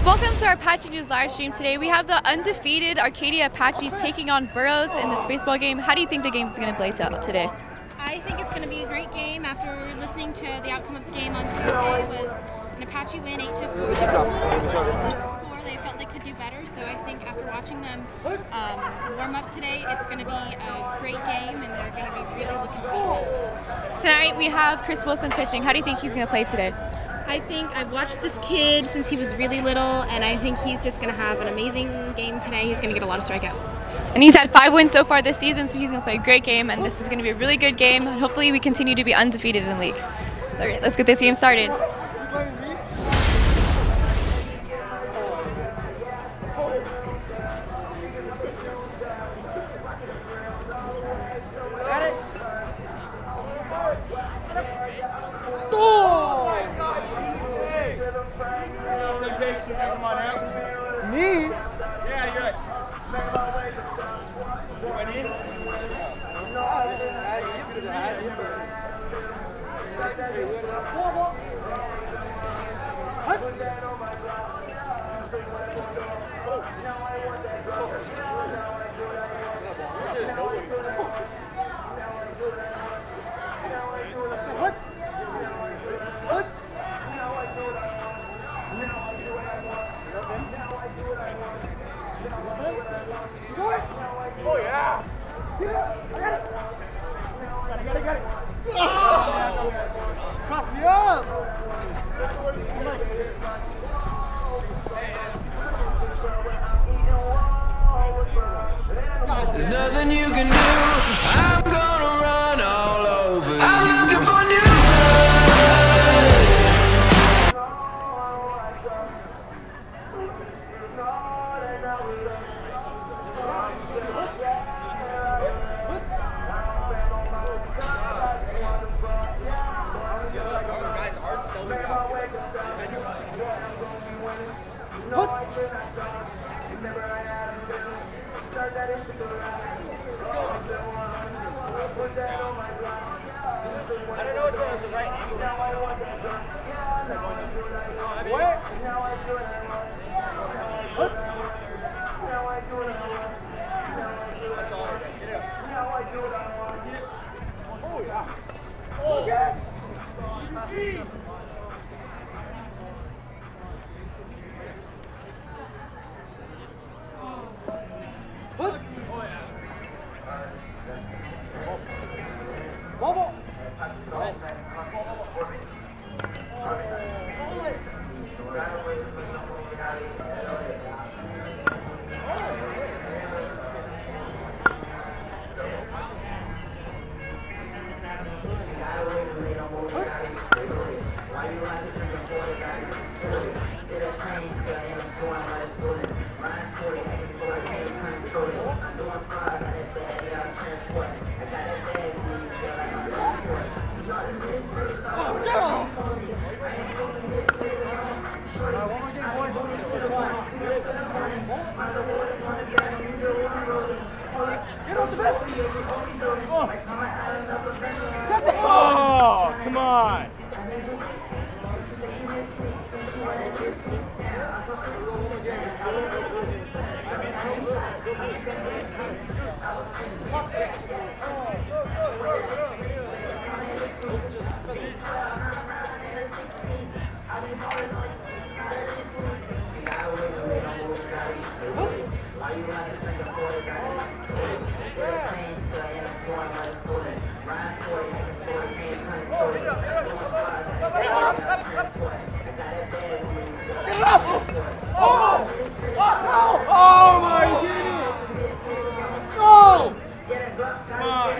Welcome to our Apache News live stream. Today we have the undefeated Arcadia Apaches taking on Burroughs in this baseball game. How do you think the game is going to play out today? I think it's going to be a great game. After listening to the outcome of the game on Tuesday, was an Apache win 8-4. They were a little upset with the score. They felt they could do better. So I think after watching them warm up today, it's going to be a great game, and they're going to be really looking to beat them. Tonight we have Chris Wilson pitching. How do you think he's going to play today? I think I've watched this kid since he was really little, and I think he's just going to have an amazing game today. He's going to get a lot of strikeouts. And he's had 5 wins so far this season, so he's going to play a great game, and this is going to be a really good game. And hopefully we continue to be undefeated in the league. All right, let's get this game started. Me? Yeah, you're right. Ready? Oh yeah! Got it! Cross me up! There's nothing you can do. I'm gonna run all over you. I'm looking for new I don't know what the right angle is. Oh yeah. Oh yeah. What? Bubble. Oh, come on. Oh my goodness! Go! Come on.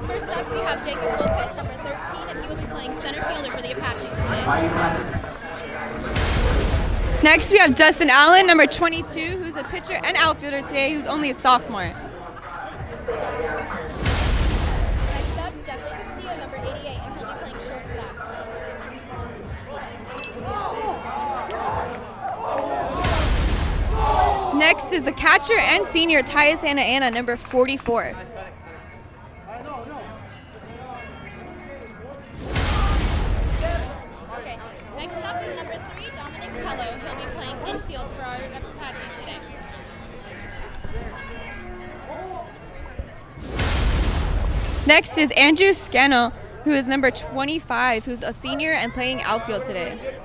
First up, we have Jacob Lopez, number 13, and he will be playing center fielder for the Apaches today. Next, we have Dustin Allen, number 22, who's a pitcher and outfielder today, who's only a sophomore. Next up, Jeffrey Castillo, number 88, and he'll be playing shortstop. Next is the catcher and senior Tyus Santa Ana, number 44. Okay, next up is number 3, Dominic Tello. He'll be playing infield for our Apaches today. Next is Andrew Scannell, who is number 25, who's a senior and playing outfield today.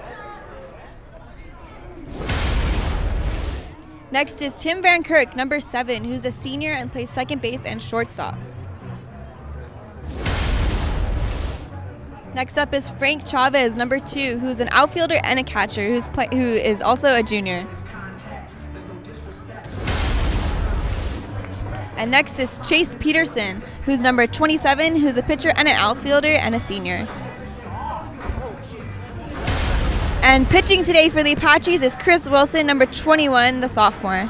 Next is Tim Van Kirk, number 7, who's a senior and plays second base and shortstop. Next up is Frank Chavez, number 2, who's an outfielder and a catcher, who is also a junior. And next is Chase Peterson, who's number 27, who's a pitcher and an outfielder and a senior. And pitching today for the Apaches is Chris Wilson, number 21, the sophomore.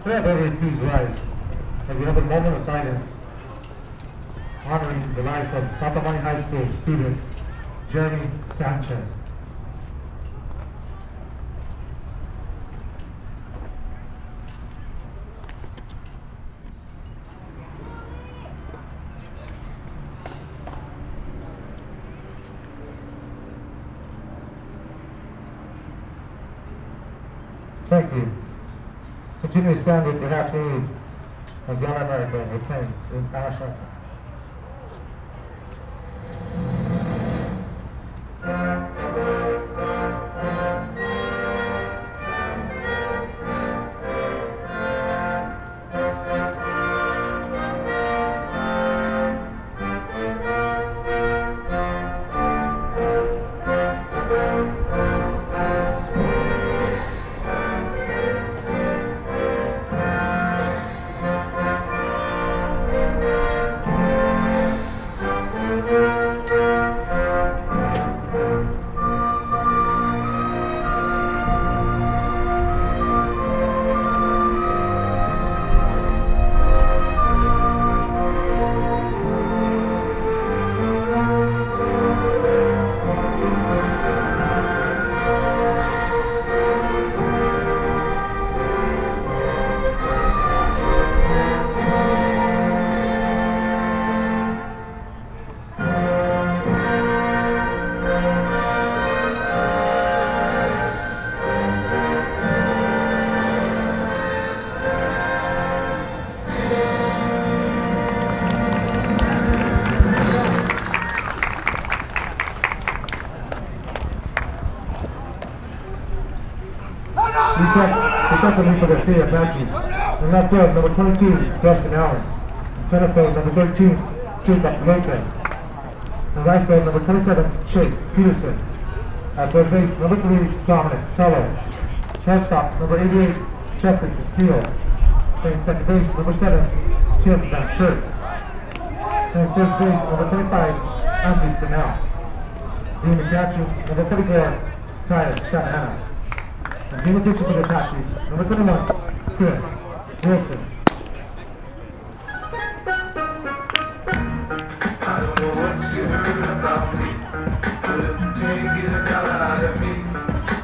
Could everybody please rise as we have a moment of silence honoring the life of Santa Monica High School student Jeremy Sanchez. Thank you. Continue to stand with your half knee as Young America proclaims in national. Defensively for the CIF-SS. In left field, number 22, Dustin Allen. In center field, number 13, Jacob Lopez. In right field, number 27, Chase Peterson. At third base, number 3, Dominic Tello. Shortstop, number 88, Jeffrey Castillo. In second base, number 7, Tim Van Kirk. And first base, number 25, Andy Spinell. Being the catcher, number 34, Tyus Santana. And being the pitcher for the Apaches, number 21, Chris Wilson. I don't know what you heard about me, but if you can't get a dollar out of me,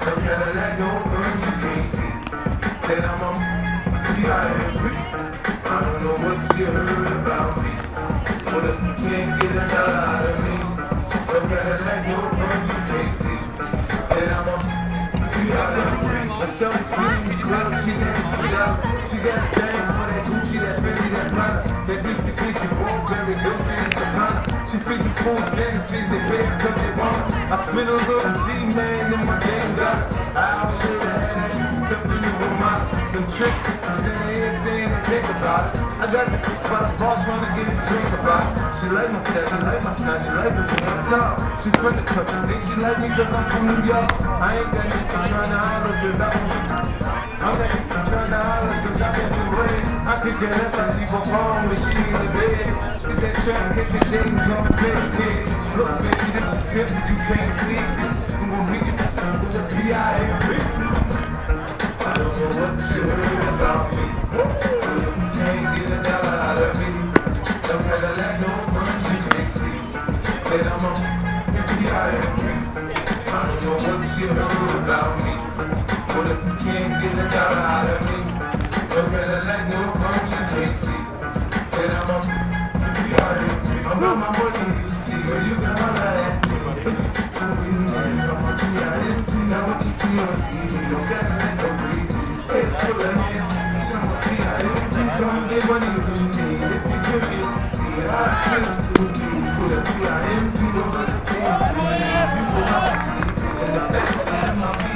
no Cadillac, no birds you can't see, then I'm a VIP. I don't know what you heard about me, but if you can't get a dollar out of me, no Cadillac, no birds you can't see, then I'm a VIP. My show, she club, she nasty out. She got a thing for that Gucci, that Fendi, that Prada. That bitch to get you won't very good, she ain't the Prada. She feeding fools fantasies, they pay her cause they want her. I spend a little G-man in my game, got it. I outlive the head ass, jumping in with mine. Some trick in the head saying they think about it. I got the tricks by the boss trying to get a drink about it. She like my style, she like my style, she like the way I talk. She from the country, think she like me cause I'm from New York. I ain't got nothing trying to holler cause I'm not trying to holler cause I've been some ways. I could get less how she perform when she in the bed. Get that trap, catch your date and come play the kid. Look baby, this is simple, you can't see it. I'm gonna meet you with the PIF. I don't know what you heard about me, but you can't get a dollar out of me. No Cadillac, no birds you can't see, then I'm a PIF. I don't know what you heard about me, but if you can't get a dollar out of me, no Cadillac, no birds you can't see, then I'm a PIF. I'm on my money, you see, or you can holler at me. I'm a PIF. Now what you see on TV, no Cadillac, no breezy. Hey, pull a hand, I'm a PIF. Come and get money with me, if you're curious to see how it feels to be. Put a PIF, you don't understand me. You put my succeed, and I've never seen my PIF.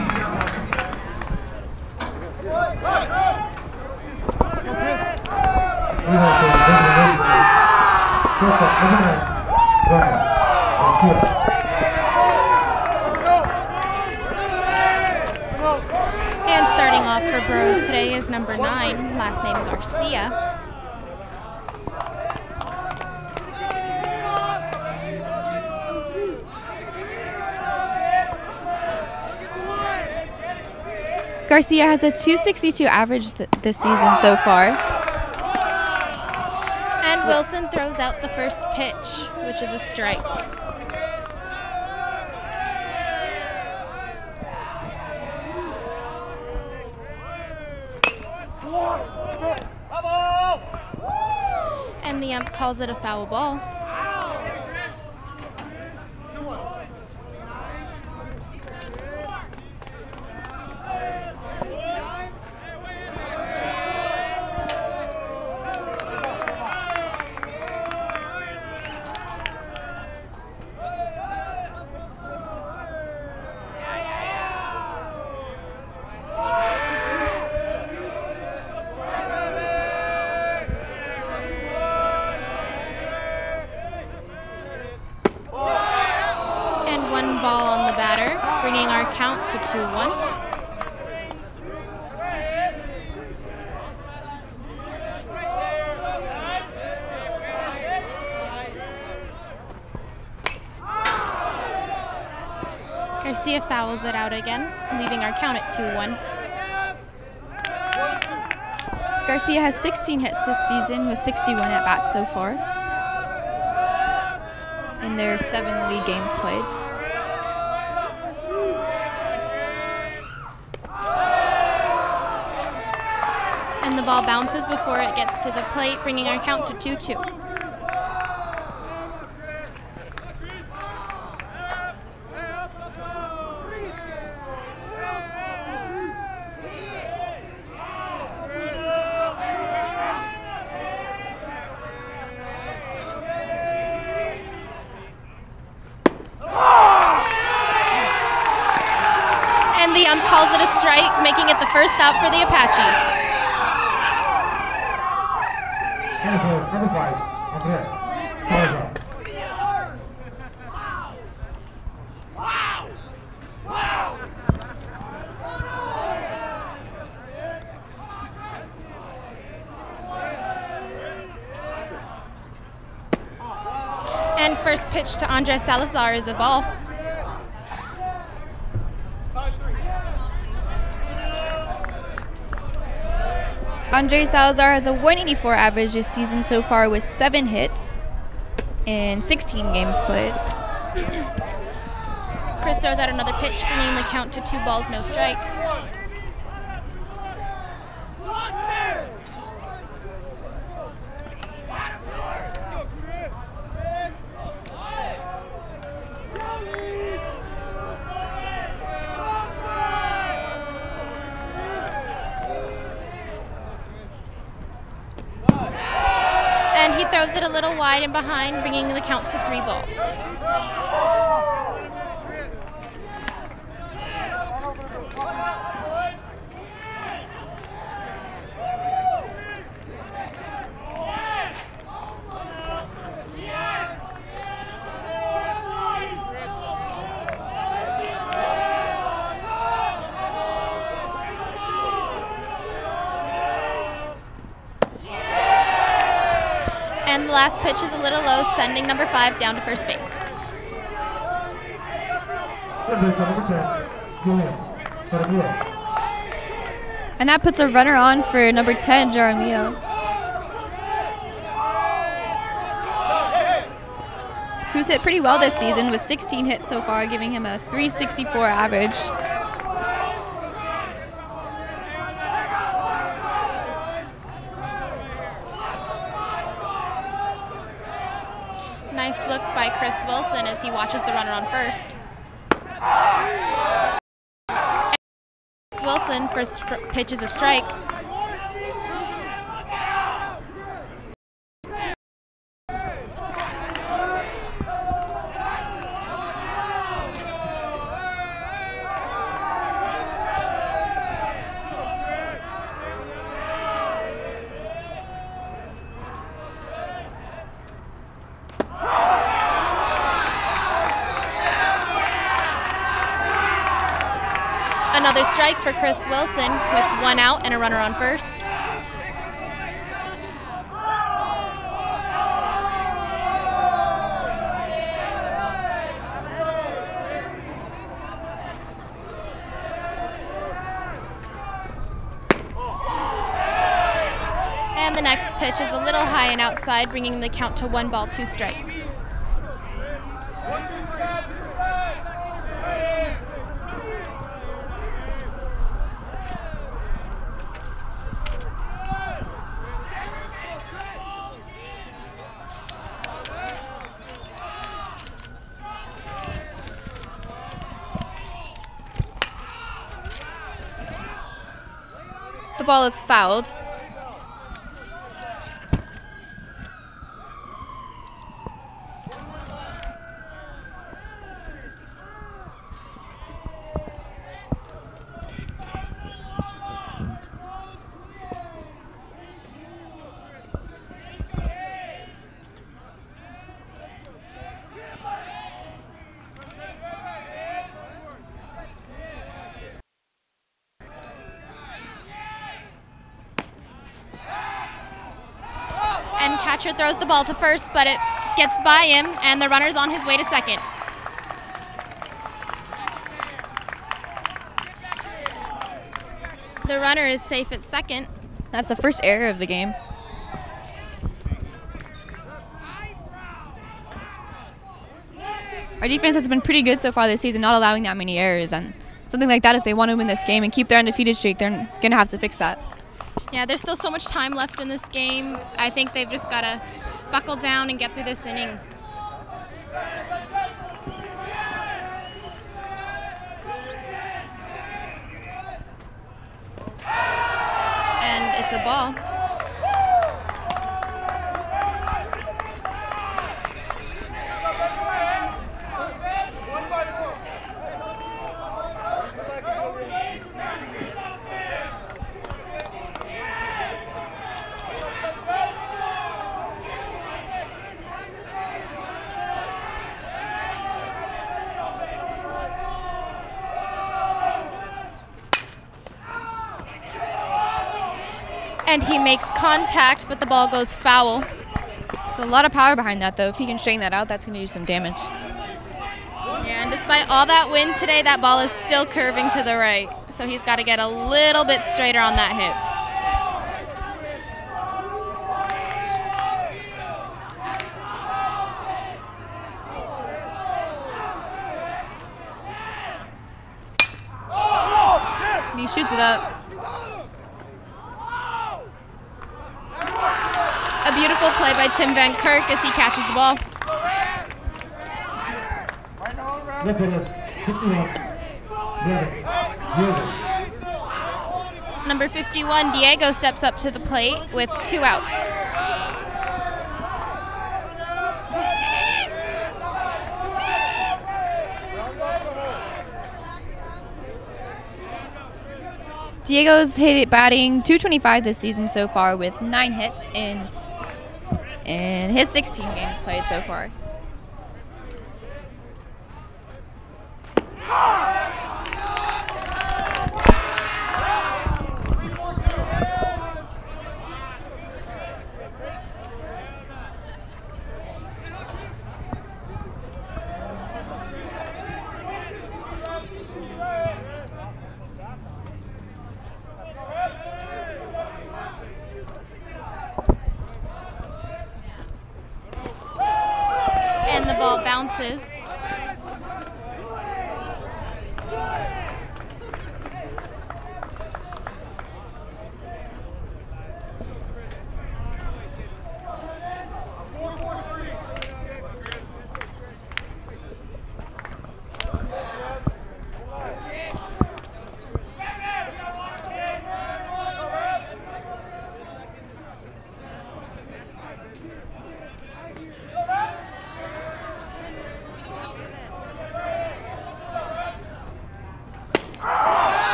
And starting off for Burroughs today is number 9, last name Garcia. Garcia has a 262 average this season so far. And Wilson throws out the first pitch, which is a strike. And the ump calls it a foul ball. Ball on the batter, bringing our count to 2-1. Garcia fouls it out again, leaving our count at 2-1. Garcia has 16 hits this season with 61 at-bats so far in their 7 league games played. And the ball bounces before it gets to the plate, bringing our count to 2-2. And the ump calls it a strike, making it the first out for the Apaches. Number 5, Andres Salazar. And first pitch to Andres Salazar is a ball. Andres Salazar has a 184 average this season so far with 7 hits in 16 games played. Chris throws out another pitch, bringing the count to 2 balls, no strikes. And he throws it a little wide and behind, bringing the count to 3 balls. And the last pitch is a little low, sending number 5 down to first base. And that puts a runner on for number 10, Jaramillo, who's hit pretty well this season with 16 hits so far, giving him a 364 average. Nice look by Chris Wilson as he watches the runner on first. And Chris Wilson, first pitch is a strike. Another strike for Chris Wilson with 1 out and a runner on first. And the next pitch is a little high and outside, bringing the count to 1 ball, 2 strikes. The ball is fouled. And catcher throws the ball to first, but it gets by him, and the runner's on his way to second. The runner is safe at second. That's the first error of the game. Our defense has been pretty good so far this season, not allowing that many errors, and something like that, if they want to win this game and keep their undefeated streak, they're going to have to fix that. Yeah, there's still so much time left in this game. I think they've just got to buckle down and get through this inning. And it's a ball. And he makes contact, but the ball goes foul. There's a lot of power behind that, though. If he can straighten that out, that's going to do some damage. Yeah, and despite all that wind today, that ball is still curving to the right. So he's got to get a little bit straighter on that hit. And he shoots it up. A beautiful play by Tim Van Kirk as he catches the ball. Number 51, Diego, steps up to the plate with 2 outs. Diego's batting .225 this season so far with 9 hits in his 16 games played so far. And the ball bounces.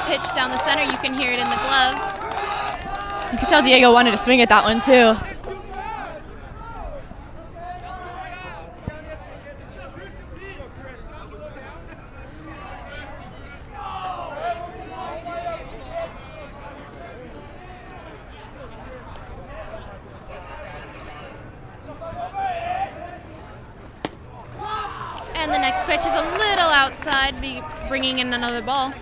Pitch down the center, you can hear it in the glove. You can tell Diego wanted to swing at that one too. And the next pitch is a little outside, bringing in another ball.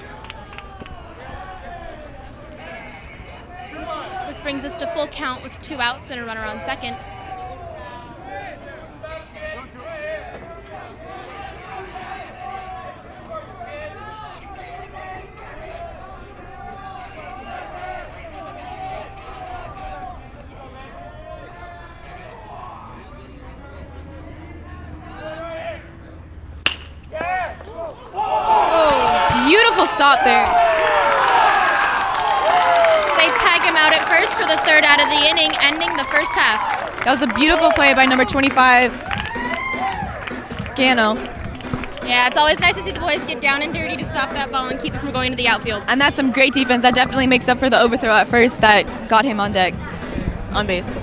This brings us to full count with 2 outs and a runner on second. Beautiful stop there. They tag him out at first for the 3rd out of the inning, ending the first half. That was a beautiful play by number 25, Scano. Yeah, it's always nice to see the boys get down and dirty to stop that ball and keep it from going to the outfield. And that's some great defense. That definitely makes up for the overthrow at first that got him on deck, on base.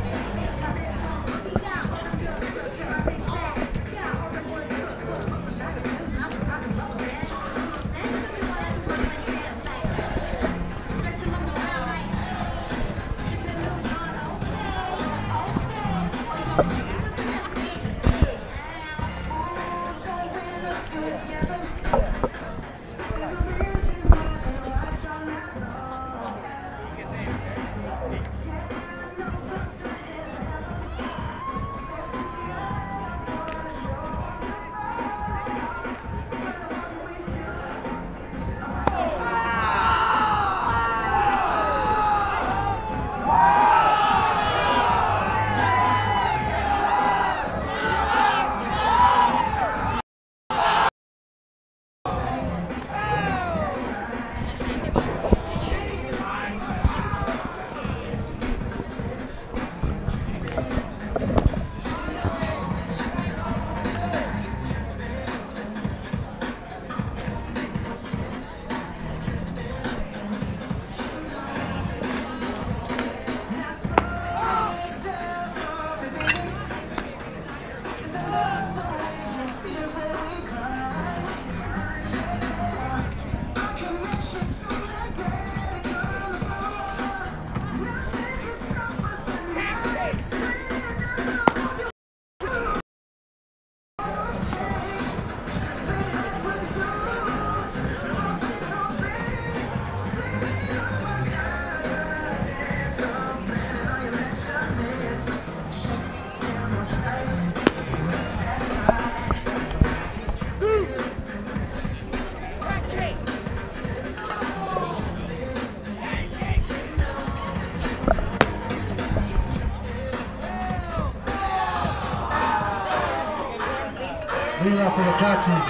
Leading off for the Apaches,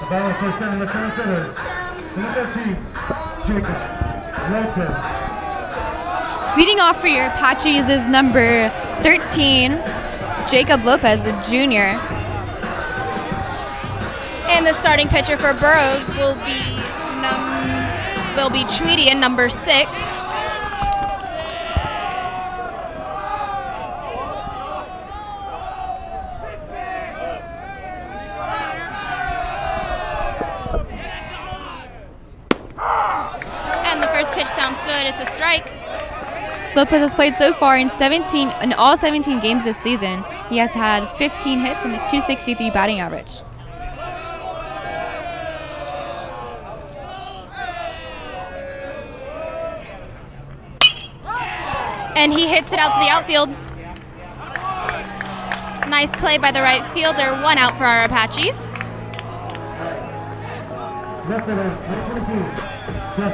the battle first down in the center fielder, number 13, Jacob Lopez. Leading off for your Apaches is number 13, Jacob Lopez, a junior. And the starting pitcher for Burroughs will be Tweedy in number 6. And the first pitch sounds good. It's a strike. Lopez has played so far in all 17 games this season. He has had 15 hits and a .263 batting average. And he hits it out to the outfield. Nice play by the right fielder. 1 out for our Apaches.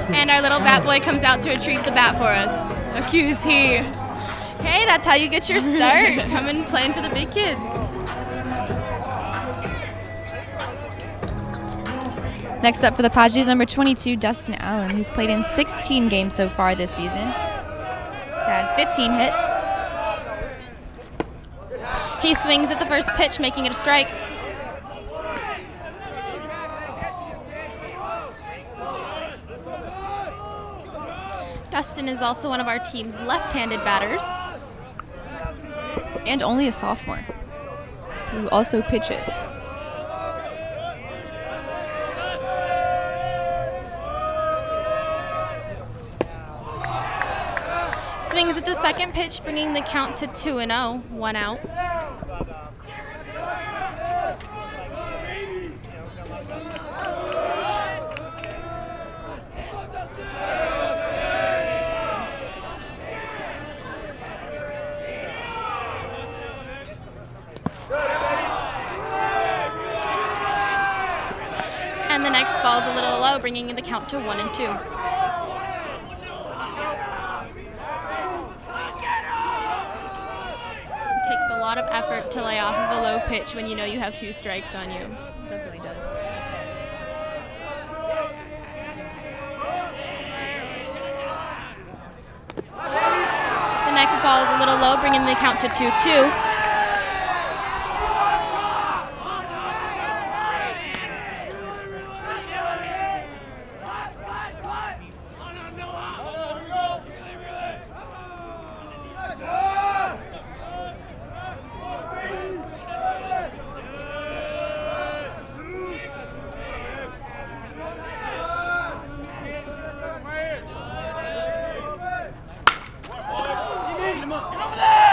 And our little bat boy comes out to retrieve the bat for us. Accuse he. Hey, that's how you get your start. Coming playing for the big kids. Next up for the Apaches, number 22, Dustin Allen, who's played in 16 games so far this season. He's had 15 hits. He swings at the first pitch, making it a strike. Dustin is also one of our team's left-handed batters. And only a sophomore, who also pitches. Swings at the second pitch, bringing the count to 2-0, 1 out. ball's a little low, bringing the count to 1-2. It takes a lot of effort to lay off of a low pitch when you know you have 2 strikes on you. Definitely does. The next ball is a little low, bringing the count to 2-2.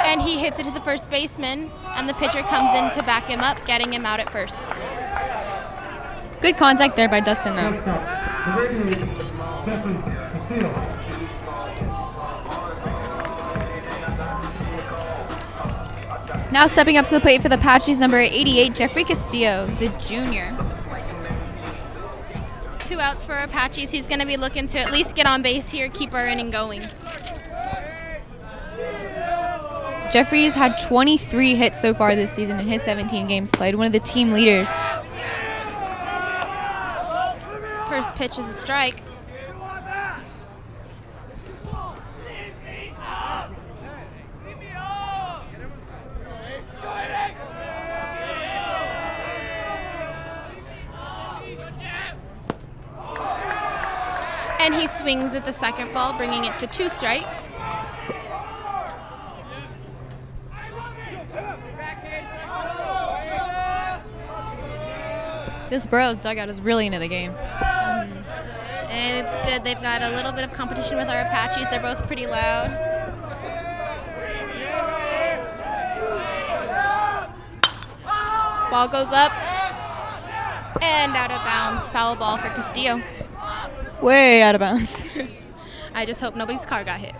And he hits it to the first baseman, and the pitcher comes in to back him up, getting him out at first. Good contact there by Dustin, though. Now stepping up to the plate for the Apaches, number 88, Jeffrey Castillo, who's a junior. 2 outs for Apaches. He's going to be looking to at least get on base here, keep our inning going. Jeffrey's had 23 hits so far this season in his 17 games played, one of the team leaders. First pitch is a strike. And he swings at the second ball, bringing it to 2 strikes. This Burroughs dugout is really into the game. And it's good. They've got a little bit of competition with our Apaches. They're both pretty loud. Ball goes up and out of bounds. Foul ball for Castillo. Way out of bounds. I just hope nobody's car got hit.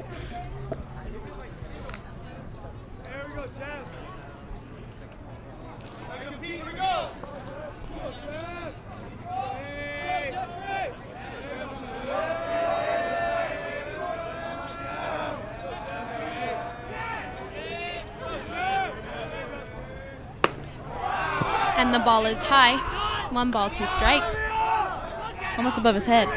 And the ball is high. 1 ball, 2 strikes. Almost above his head.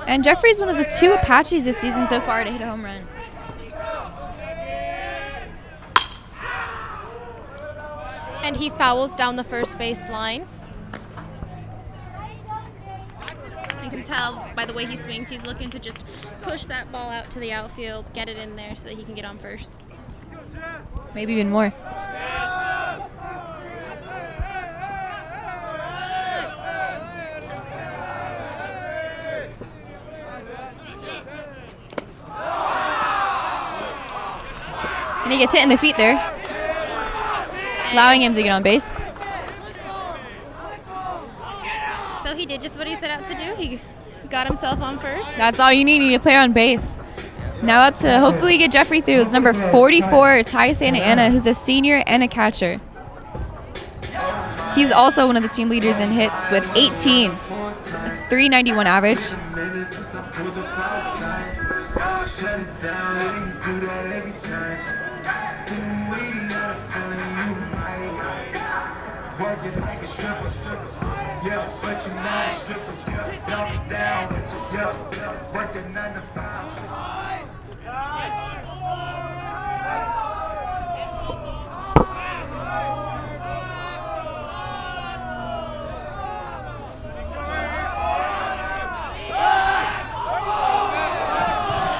And Jeffrey's one of the 2 Apaches this season so far to hit a home run. And he fouls down the first base line. You can tell by the way he swings, he's looking to just push that ball out to the outfield, get it in there so that he can get on first. Maybe even more. And he gets hit in the feet there, allowing him to get on base. So he did just what he set out to do. He got himself on first. That's all you need. You need to play on base. Now up to hopefully get Jeffrey through is number 44, Ty Santa Ana, who's a senior and a catcher. He's also one of the team leaders in hits with 18, a .391 average. Working like a stripper, yeah, but you're not a stripper, yeah, dumb it down, but you, yeah, working 9 to 5.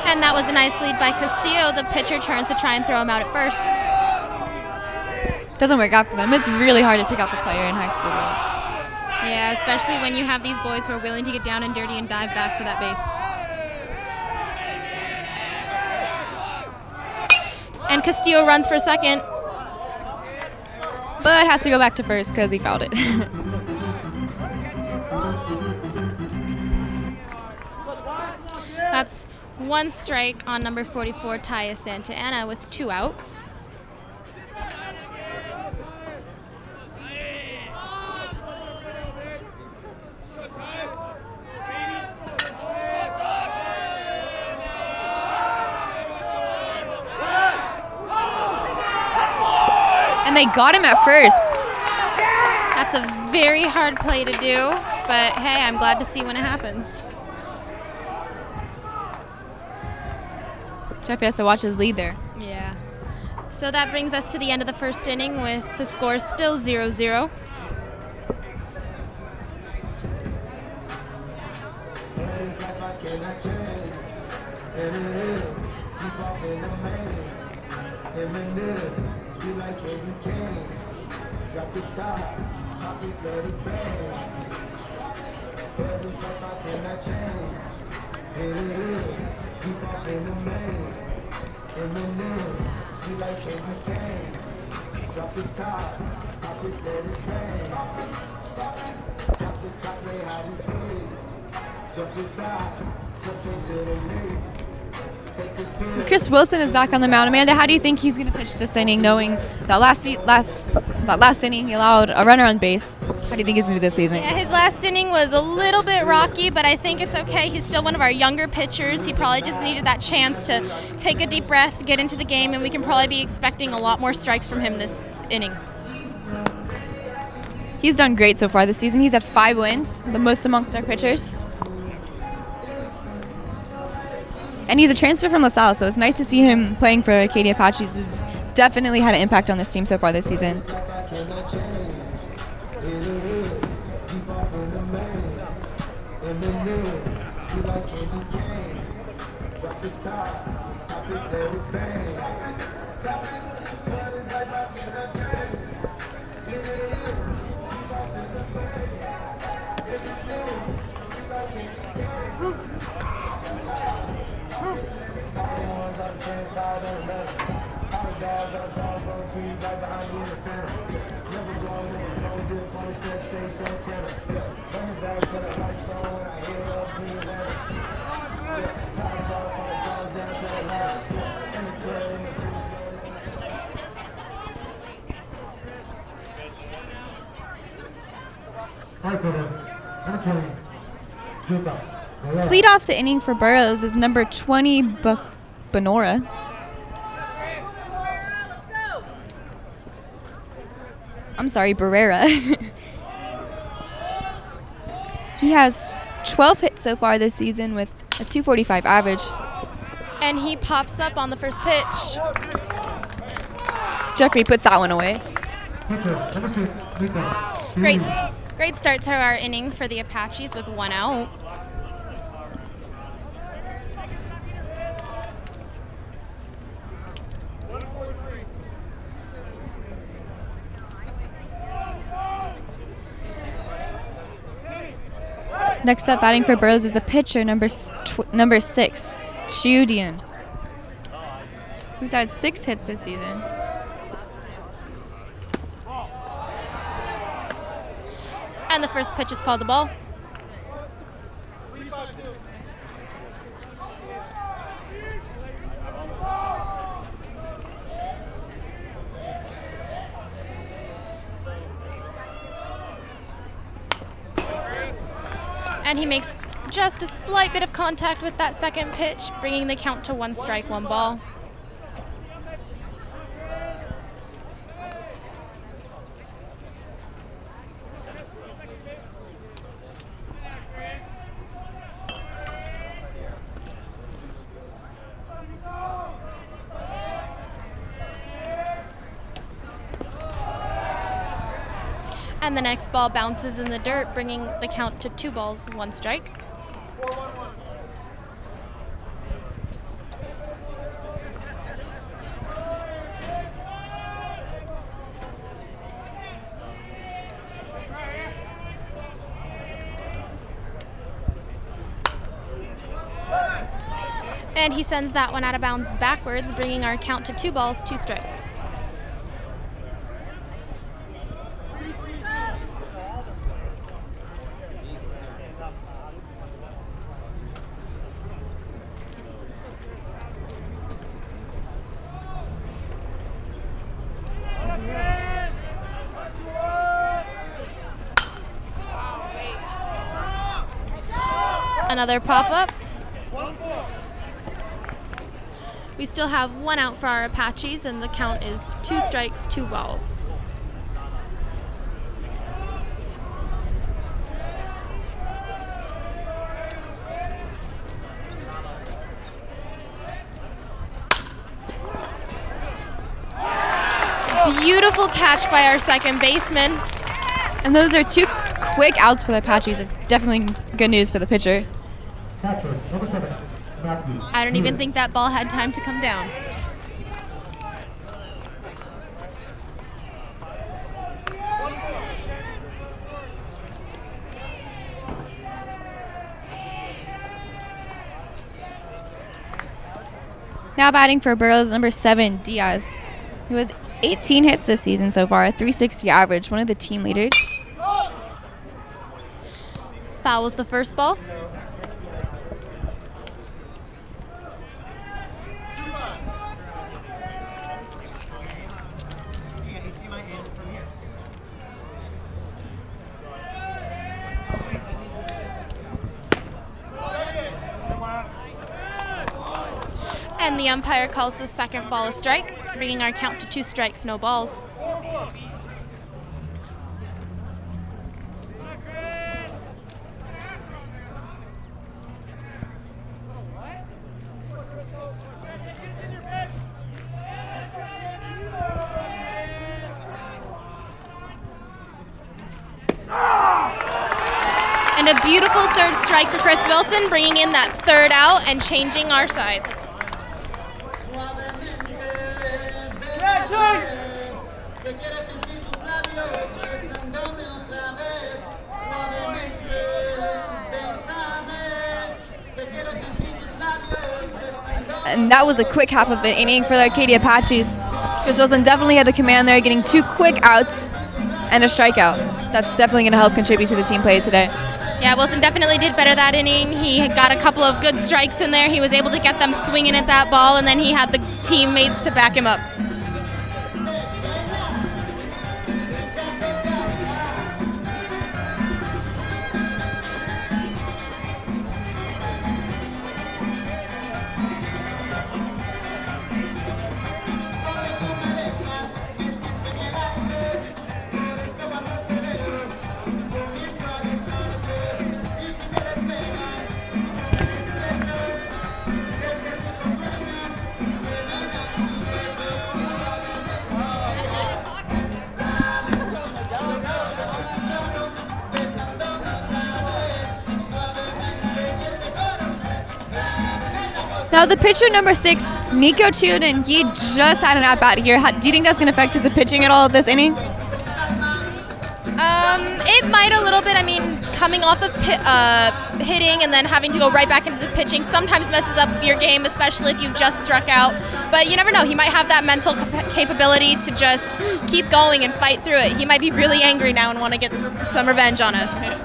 And that was a nice lead by Castillo. The pitcher turns to try and throw him out at first. Doesn't work out for them. It's really hard to pick up a player in high school. Yeah, especially when you have these boys who are willing to get down and dirty and dive back for that base. And Castillo runs for second. But has to go back to first because he fouled it. That's 1 strike on number 44, Taya Santa Ana, with 2 outs. And they got him at first. That's a very hard play to do, but hey, I'm glad to see when it happens. Jeffrey has to watch his lead there. Yeah. So that brings us to the end of the first inning with the score still 0-0. Chris Wilson is back on the mound. Amanda, how do you think he's going to pitch this inning, knowing that last inning he allowed a runner on base? How do you think he's going to do this evening? Yeah, his last inning was a little bit rocky, but I think it's okay. He's still one of our younger pitchers. He probably just needed that chance to take a deep breath, get into the game, and we can probably be expecting a lot more strikes from him this inning. He's done great so far this season. He's had 5 wins, the most amongst our pitchers. And he's a transfer from LaSalle, so it's nice to see him playing for Arcadia Apaches, who's definitely had an impact on this team so far this season. To lead off the inning for Burroughs is number 20, Benora. I'm sorry, Barrera. He has 12 hits so far this season with a .245 average. And he pops up on the first pitch. Jeffrey puts that one away. Great start to our inning for the Apaches with 1 out. Next up, batting for Burroughs is a pitcher, number 6, Chudian, who's had 6 hits this season. And the first pitch is called a ball. And he makes just a slight bit of contact with that second pitch, bringing the count to 1 strike, 1 ball. And the next ball bounces in the dirt, bringing the count to 2 balls, 1 strike. And he sends that one out of bounds backwards, bringing our count to 2 balls, 2 strikes. Another pop-up. We still have 1 out for our Apaches, and the count is 2 strikes, 2 balls. Beautiful catch by our second baseman. And those are 2 quick outs for the Apaches. It's definitely good news for the pitcher. Catcher, number 7, Matthews. I don't even think that ball had time to come down. Now batting for Burroughs, number 7, Diaz, who has 18 hits this season so far, a 360 average, one of the team leaders. Fouls the first ball. And the umpire calls the second ball a strike, bringing our count to 2 strikes, no balls. And a beautiful third strike for Chris Wilson, bringing in that 3rd out and changing our sides. And that was a quick half of an inning for the Arcadia Apaches. Chris Wilson definitely had the command there, getting 2 quick outs and a strikeout. That's definitely going to help contribute to the team play today. Yeah, Wilson definitely did better that inning. He had got a couple of good strikes in there. He was able to get them swinging at that ball, and then he had the teammates to back him up. Now the pitcher number 6, Nico Chuden, he just had an at-bat here. Do you think that's going to affect his pitching at all of this inning? It might a little bit. I mean, coming off of hitting and then having to go right back into the pitching sometimes messes up your game, especially if you've just struck out. But you never know. He might have that mental capability to just keep going and fight through it. He might be really angry now and want to get some revenge on us.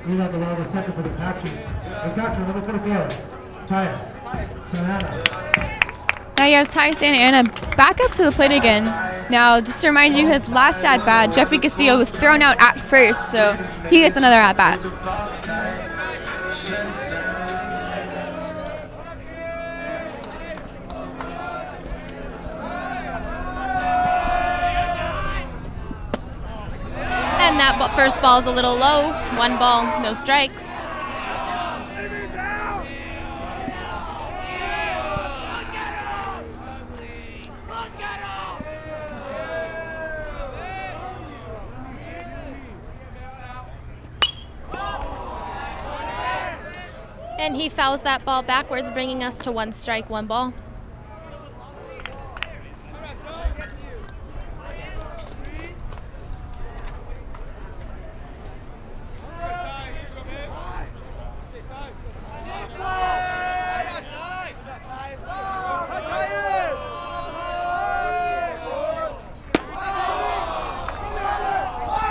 We have the line second for the Apaches. The catcher, number 44, Santana. Now you have Ty Santana back up to the plate again. Now, just to remind you, his last at-bat, Jeffrey Castillo was thrown out at first, so he gets another at-bat. And that first ball is a little low. 1 ball, no strikes. And he fouls that ball backwards, bringing us to 1 strike, 1 ball.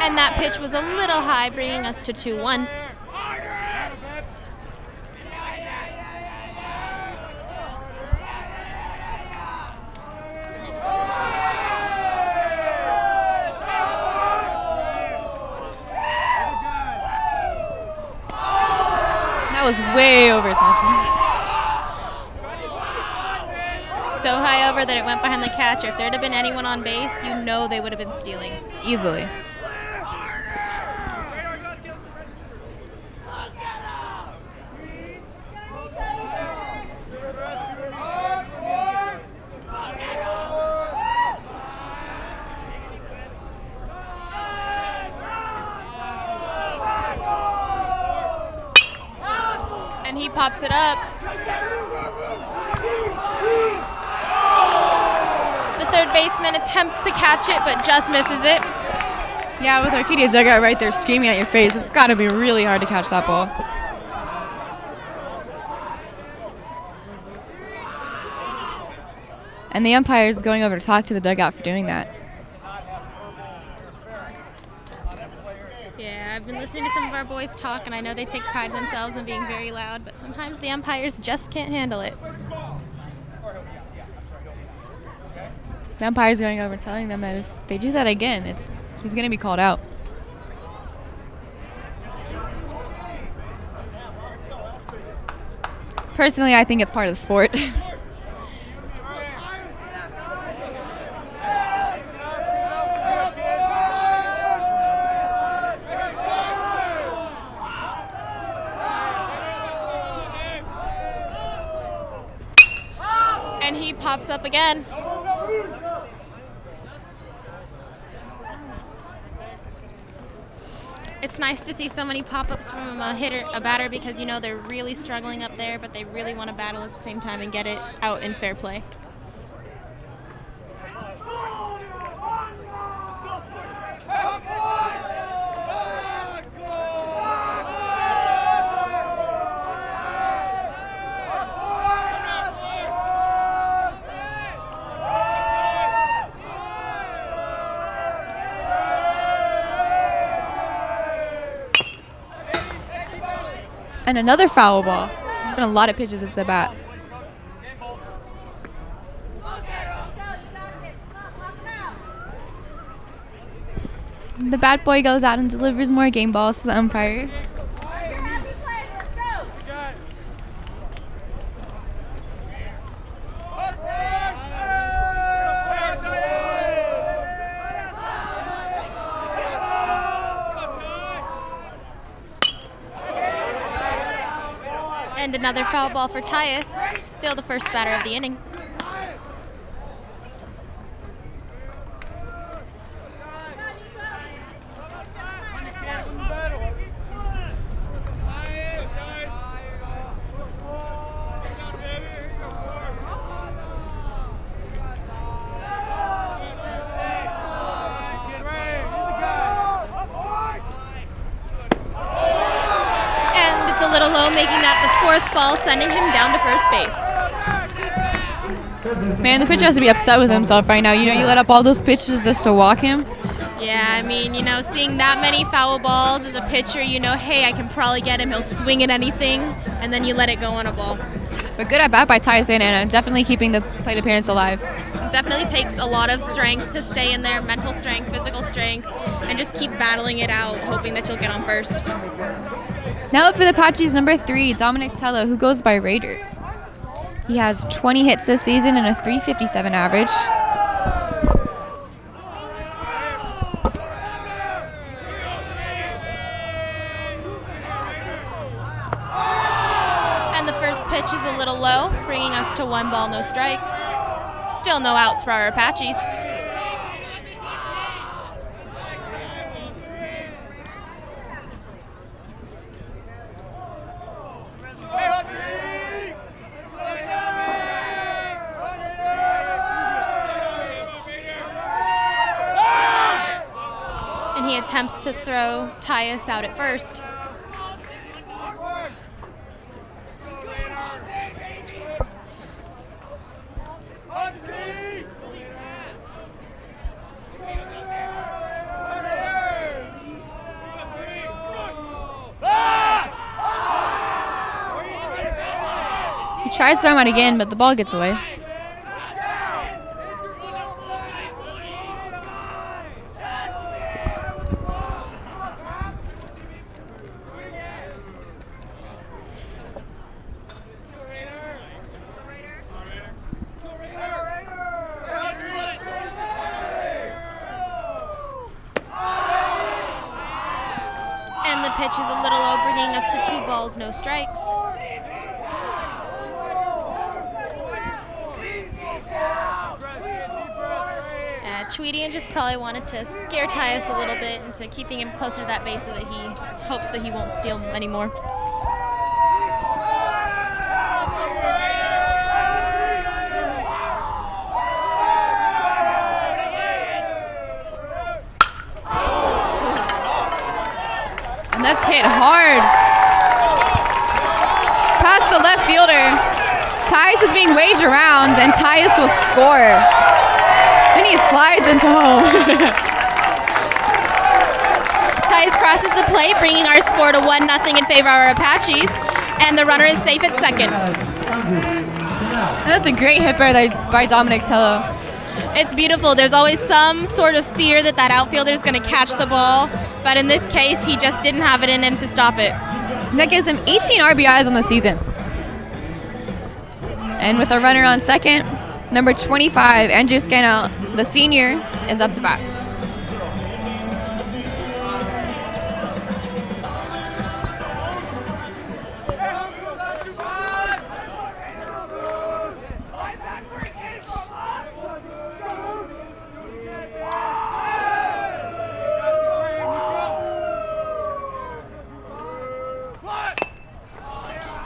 And that pitch was a little high, bringing us to 2-1. was way over his head. So high over that it went behind the catcher. If there'd have been anyone on base, you know they would have been stealing. Easily. And he pops it up. The third baseman attempts to catch it, but just misses it. Yeah, with Arcadia dugout right there screaming at your face, it's got to be really hard to catch that ball. And the umpire's going over to talk to the dugout for doing that. Yeah, I've been listening to some of our boys talk, and I know they take pride in themselves in being very loud, but sometimes the umpires just can't handle it. The umpire's going over telling them that if they do that again, he's going to be called out. Personally, I think it's part of the sport. And he pops up again. It's nice to see so many pop-ups from a batter, because you know they're really struggling up there, but they really want to battle at the same time and get it out in fair play. And another foul ball. There's been a lot of pitches since the bat. The bat boy goes out and delivers more game balls to the umpire. And another foul ball for Tyus, still the first batter of the inning. A little low, making that the fourth ball, sending him down to first base. Man, the pitcher has to be upset with himself right now. You know, you let up all those pitches just to walk him. Yeah, I mean, you know, seeing that many foul balls as a pitcher, you know, hey, I can probably get him. He'll swing at anything, and then you let it go on a ball. But good at bat by Tyson, and definitely keeping the plate appearance alive. It definitely takes a lot of strength to stay in there, mental strength, physical strength, and just keep battling it out, hoping that you'll get on first. Now up for the Apaches, number 3, Dominic Tello, who goes by Raider. He has 20 hits this season and a .357 average. And the first pitch is a little low, bringing us to 1 ball, no strikes. Still no outs for our Apaches. And he attempts to throw Tyus out at first. He tries to throw him out again, but the ball gets away. pitch is a little low, bringing us to 2 balls, no strikes. Tweedian just probably wanted to scare Tyus a little bit into keeping him closer to that base so that he hopes that he won't steal anymore. And that's hit hard. Past the left fielder. Tyus is being waved around, and Tyus will score. Then he slides into home. Tyus crosses the plate, bringing our score to 1-0 in favor of our Apaches, and the runner is safe at second. That's a great hit by Dominic Tello. It's beautiful. There's always some sort of fear that that outfielder is going to catch the ball, but in this case, he just didn't have it in him to stop it. And that gives him 18 RBIs on the season. And with a runner on second, number 25, Andrew Scannell, the senior, is up to bat.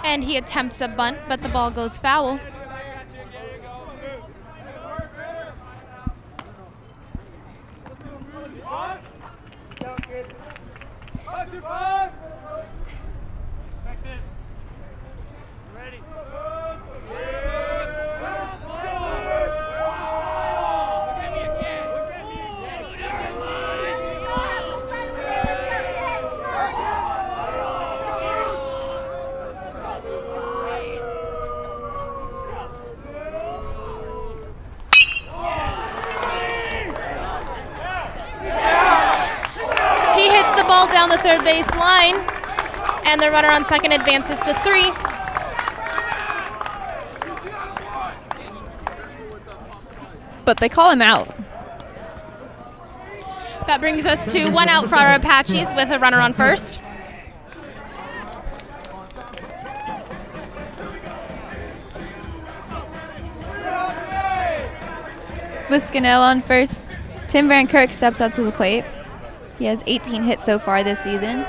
And he attempts a bunt, but the ball goes foul. Down the third base line, and the runner on second advances to 3. But they call him out. That brings us to 1 out for our Apaches with a runner on first. With Scannell on first, Tim Van Kirk steps up to the plate. He has 18 hits so far this season.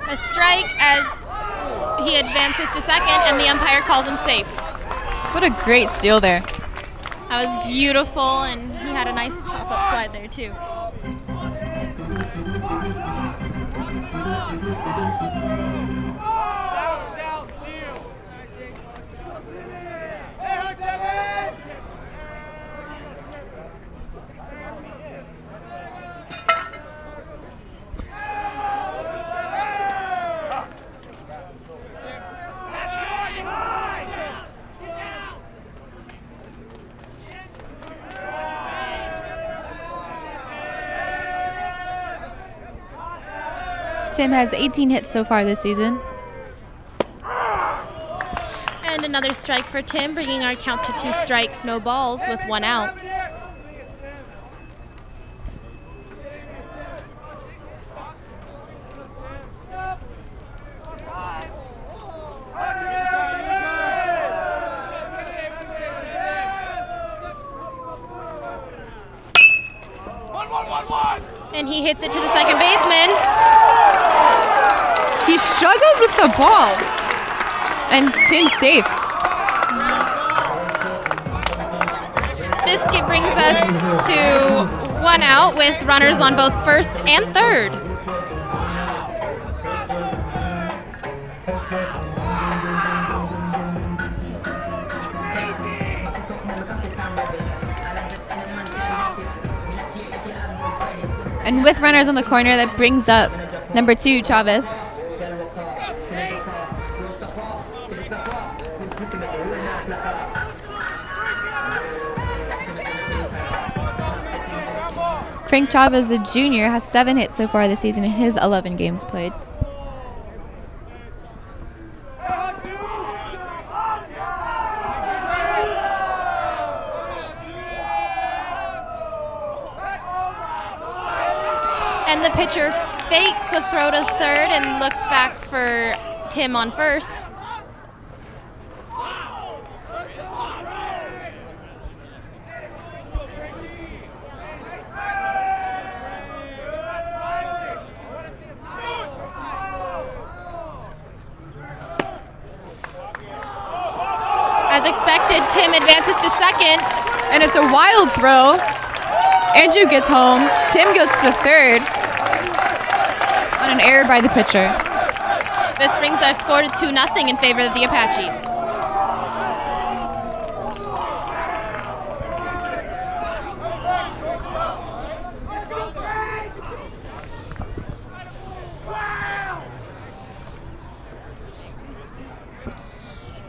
A strike as he advances to second, and the umpire calls him safe. What a great steal there. That was beautiful, and he had a nice pop-up slide there too. Tim has 18 hits so far this season. And another strike for Tim, bringing our count to 2 strikes, no balls, with 1 out. And he hits it to the second baseman. He struggled with the ball. And Tim's safe. This brings us to 1 out with runners on both first and third. And with runners on the corner, that brings up number 2, Chavez. Frank Chavez, a junior, has 7 hits so far this season in his 11 games played. pitcher fakes a throw to third and looks back for Tim on first. As expected, Tim advances to second. And it's a wild throw. Andrew gets home. Tim goes to third on an error by the pitcher. This brings our score to 2-0 in favor of the Apaches.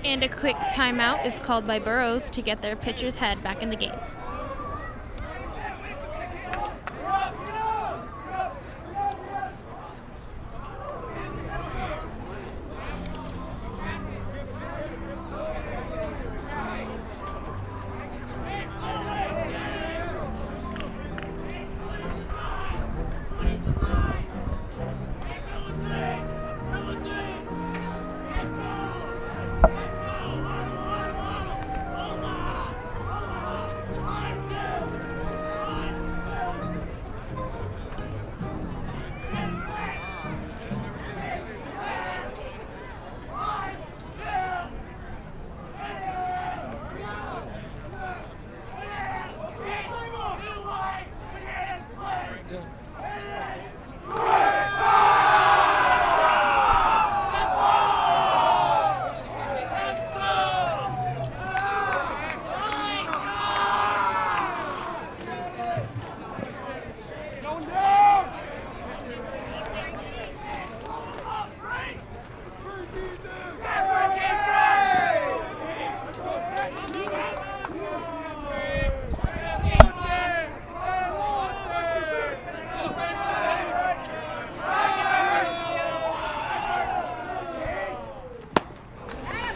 And a quick timeout is called by Burroughs to get their pitcher's head back in the game.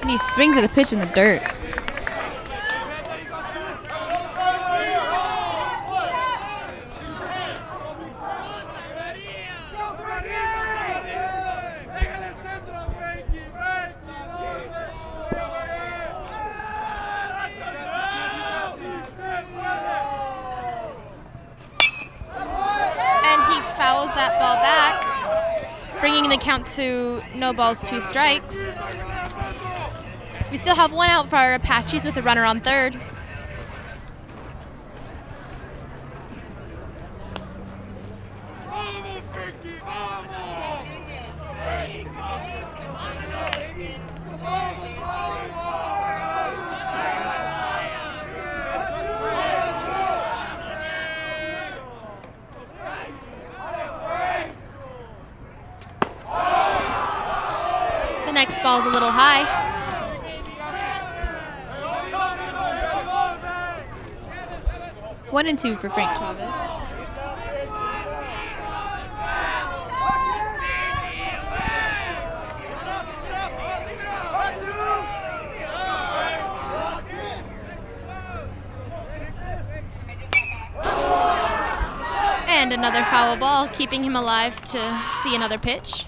And he swings at a pitch in the dirt. And he fouls that ball back, bringing the count to no balls, 2 strikes. We still have 1 out for our Apaches with a runner on third. The next ball's a little high. 1-2 for Frank Chavez. And another foul ball, keeping him alive to see another pitch.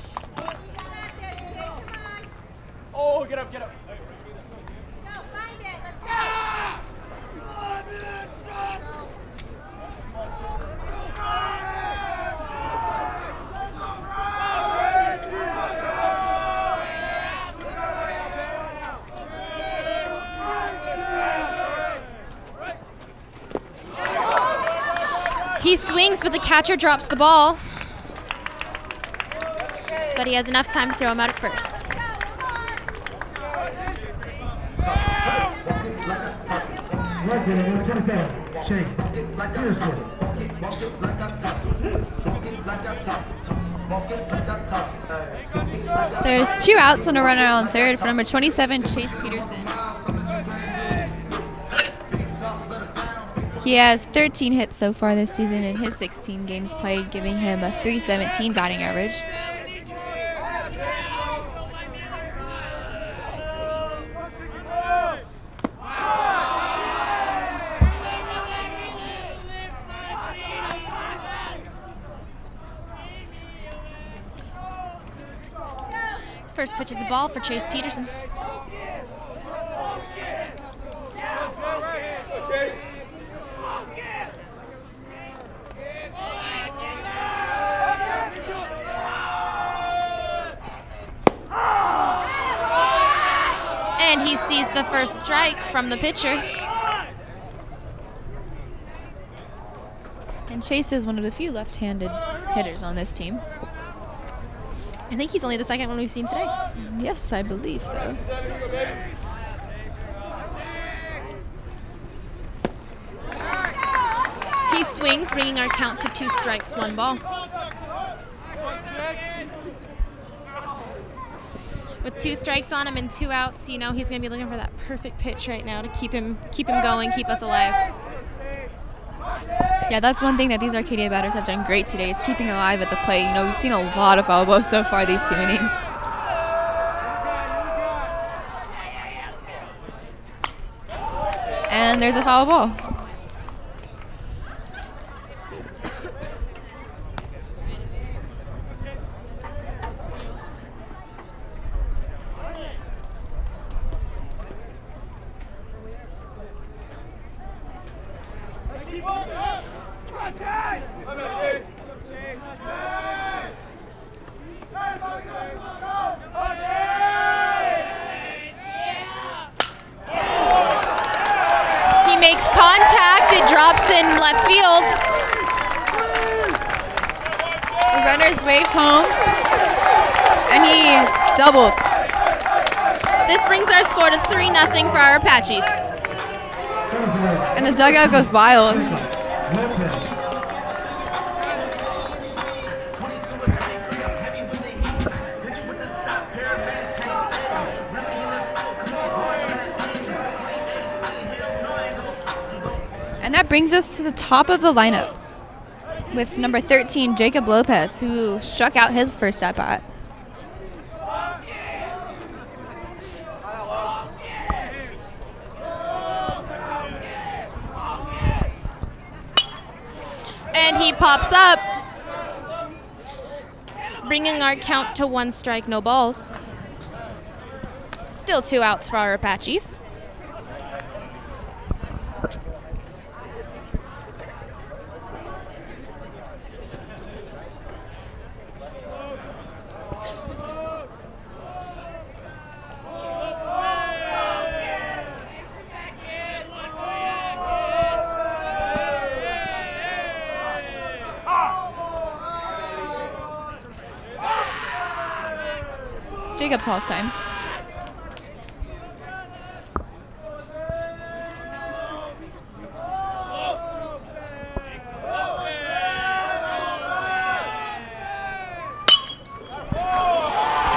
Oh, get up, get up. He swings, but the catcher drops the ball. But he has enough time to throw him out at first. Chase Peterson. There's 2 outs and a runner on third for number 27, Chase Peterson. He has 13 hits so far this season in his 16 games played, giving him a .317 batting average. First pitch is a ball for Chase Peterson. And he sees the first strike from the pitcher. And Chase is one of the few left-handed hitters on this team. I think he's only the second one we've seen today. Yes, I believe so. He swings, bringing our count to 2 strikes, 1 ball. With 2 strikes on him and 2 outs, you know he's going to be looking for that perfect pitch right now to keep him going, keep us alive. Yeah, that's one thing that these Arcadia batters have done great today is keeping alive at the plate. You know, we've seen a lot of foul balls so far these 2 innings. And there's a foul ball. In left field. The runner's waves home, and he doubles. This brings our score to 3-0 for our Apaches. And the dugout goes wild. And that brings us to the top of the lineup with number 13, Jacob Lopez, who struck out his first at-bat. And he pops up, bringing our count to 1 strike, no balls. Still 2 outs for our Apaches. Jacob calls time.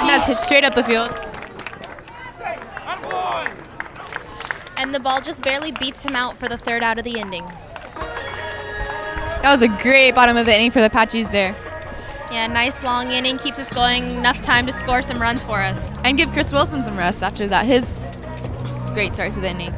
And that's hit straight up the field. And the ball just barely beats him out for the 3rd out of the inning. That was a great bottom of the inning for the Apaches there. Yeah, nice long inning, keeps us going, enough time to score some runs for us. And give Chris Wilson some rest after that, his great start to the inning.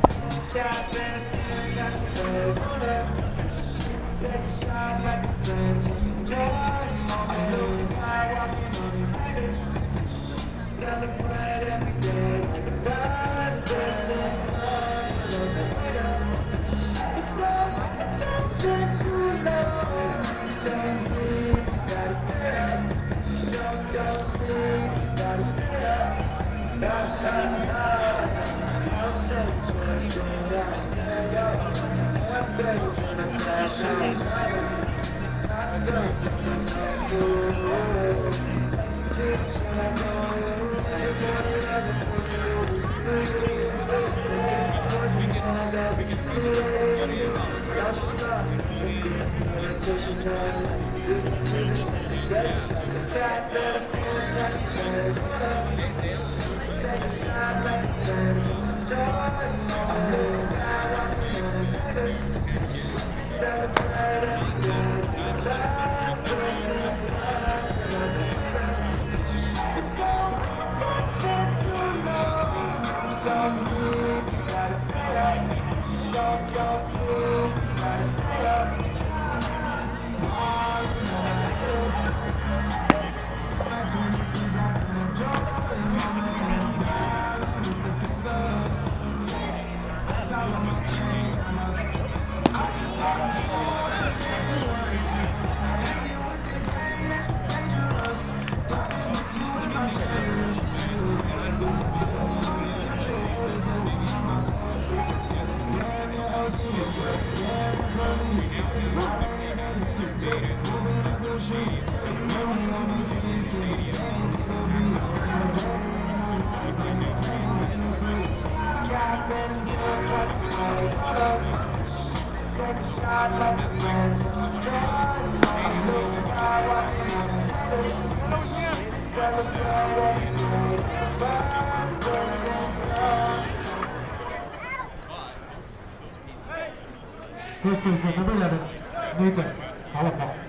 First baseman, number 11, Nathan Halifax.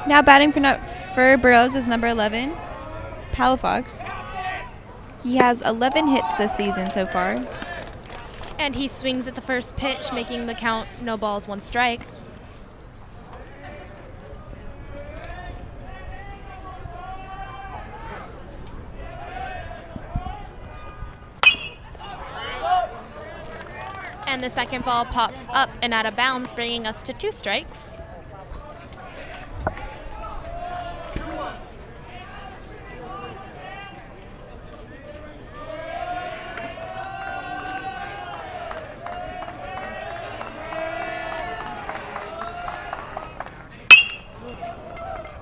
Now batting for Burroughs is number 11, Palafox. He has 11 hits this season so far. And he swings at the first pitch, making the count no balls, 1 strike. And the second ball pops up and out of bounds, bringing us to 2 strikes.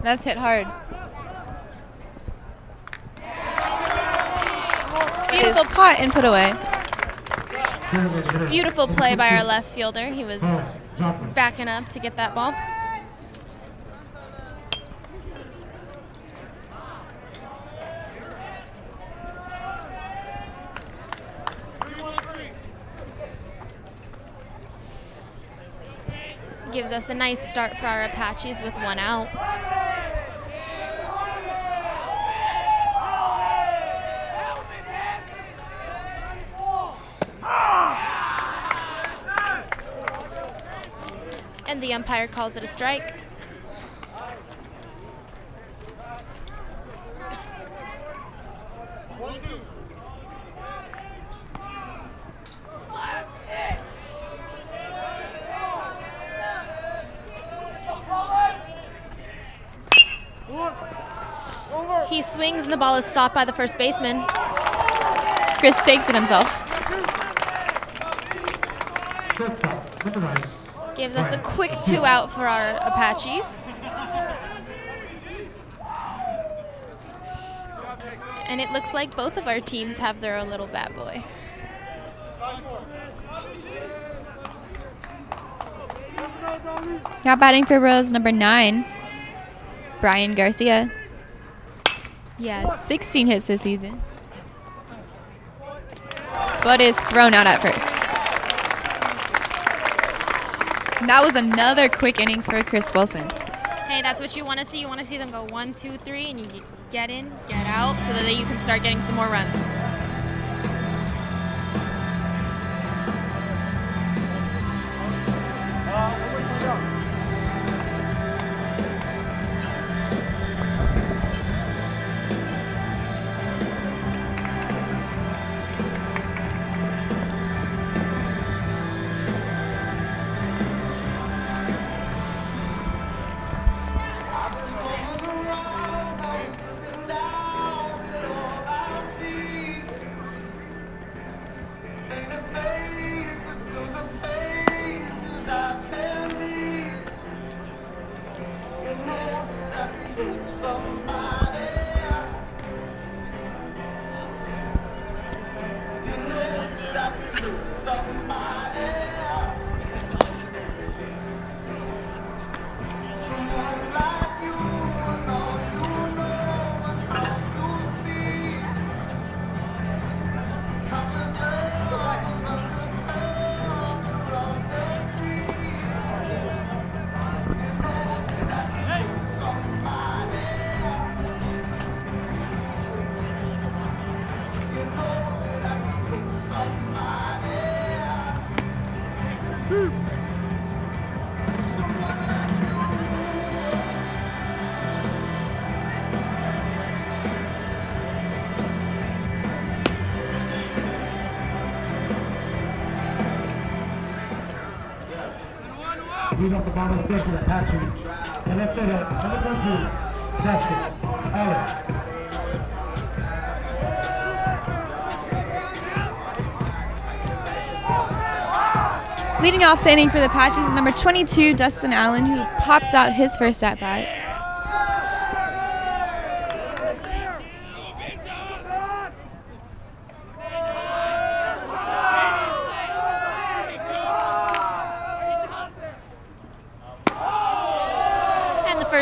That's hit hard. Beautiful caught and put away. Beautiful play by our left fielder. He was backing up to get that ball. Gives us a nice start for our Apaches with 1 out. And the umpire calls it a strike. He swings and the ball is stopped by the first baseman. Chris takes it himself. Gives us a quick 2 out for our Apaches. And it looks like both of our teams have their own little bat boy. Now batting for Burroughs, number 9, Brian Garcia. He has 16 hits this season, but is thrown out at first. And that was another quick inning for Chris Wilson. Hey, that's what you want to see. You want to see them go 1, 2, 3, and you get in, get out, so that you can start getting some more runs. Lead off the bottom of the field for the Apaches. And left fielder, number 22, Preston Allen. Leading off the inning for the Apaches is number 22, Dustin Allen, who popped out his first at-bat.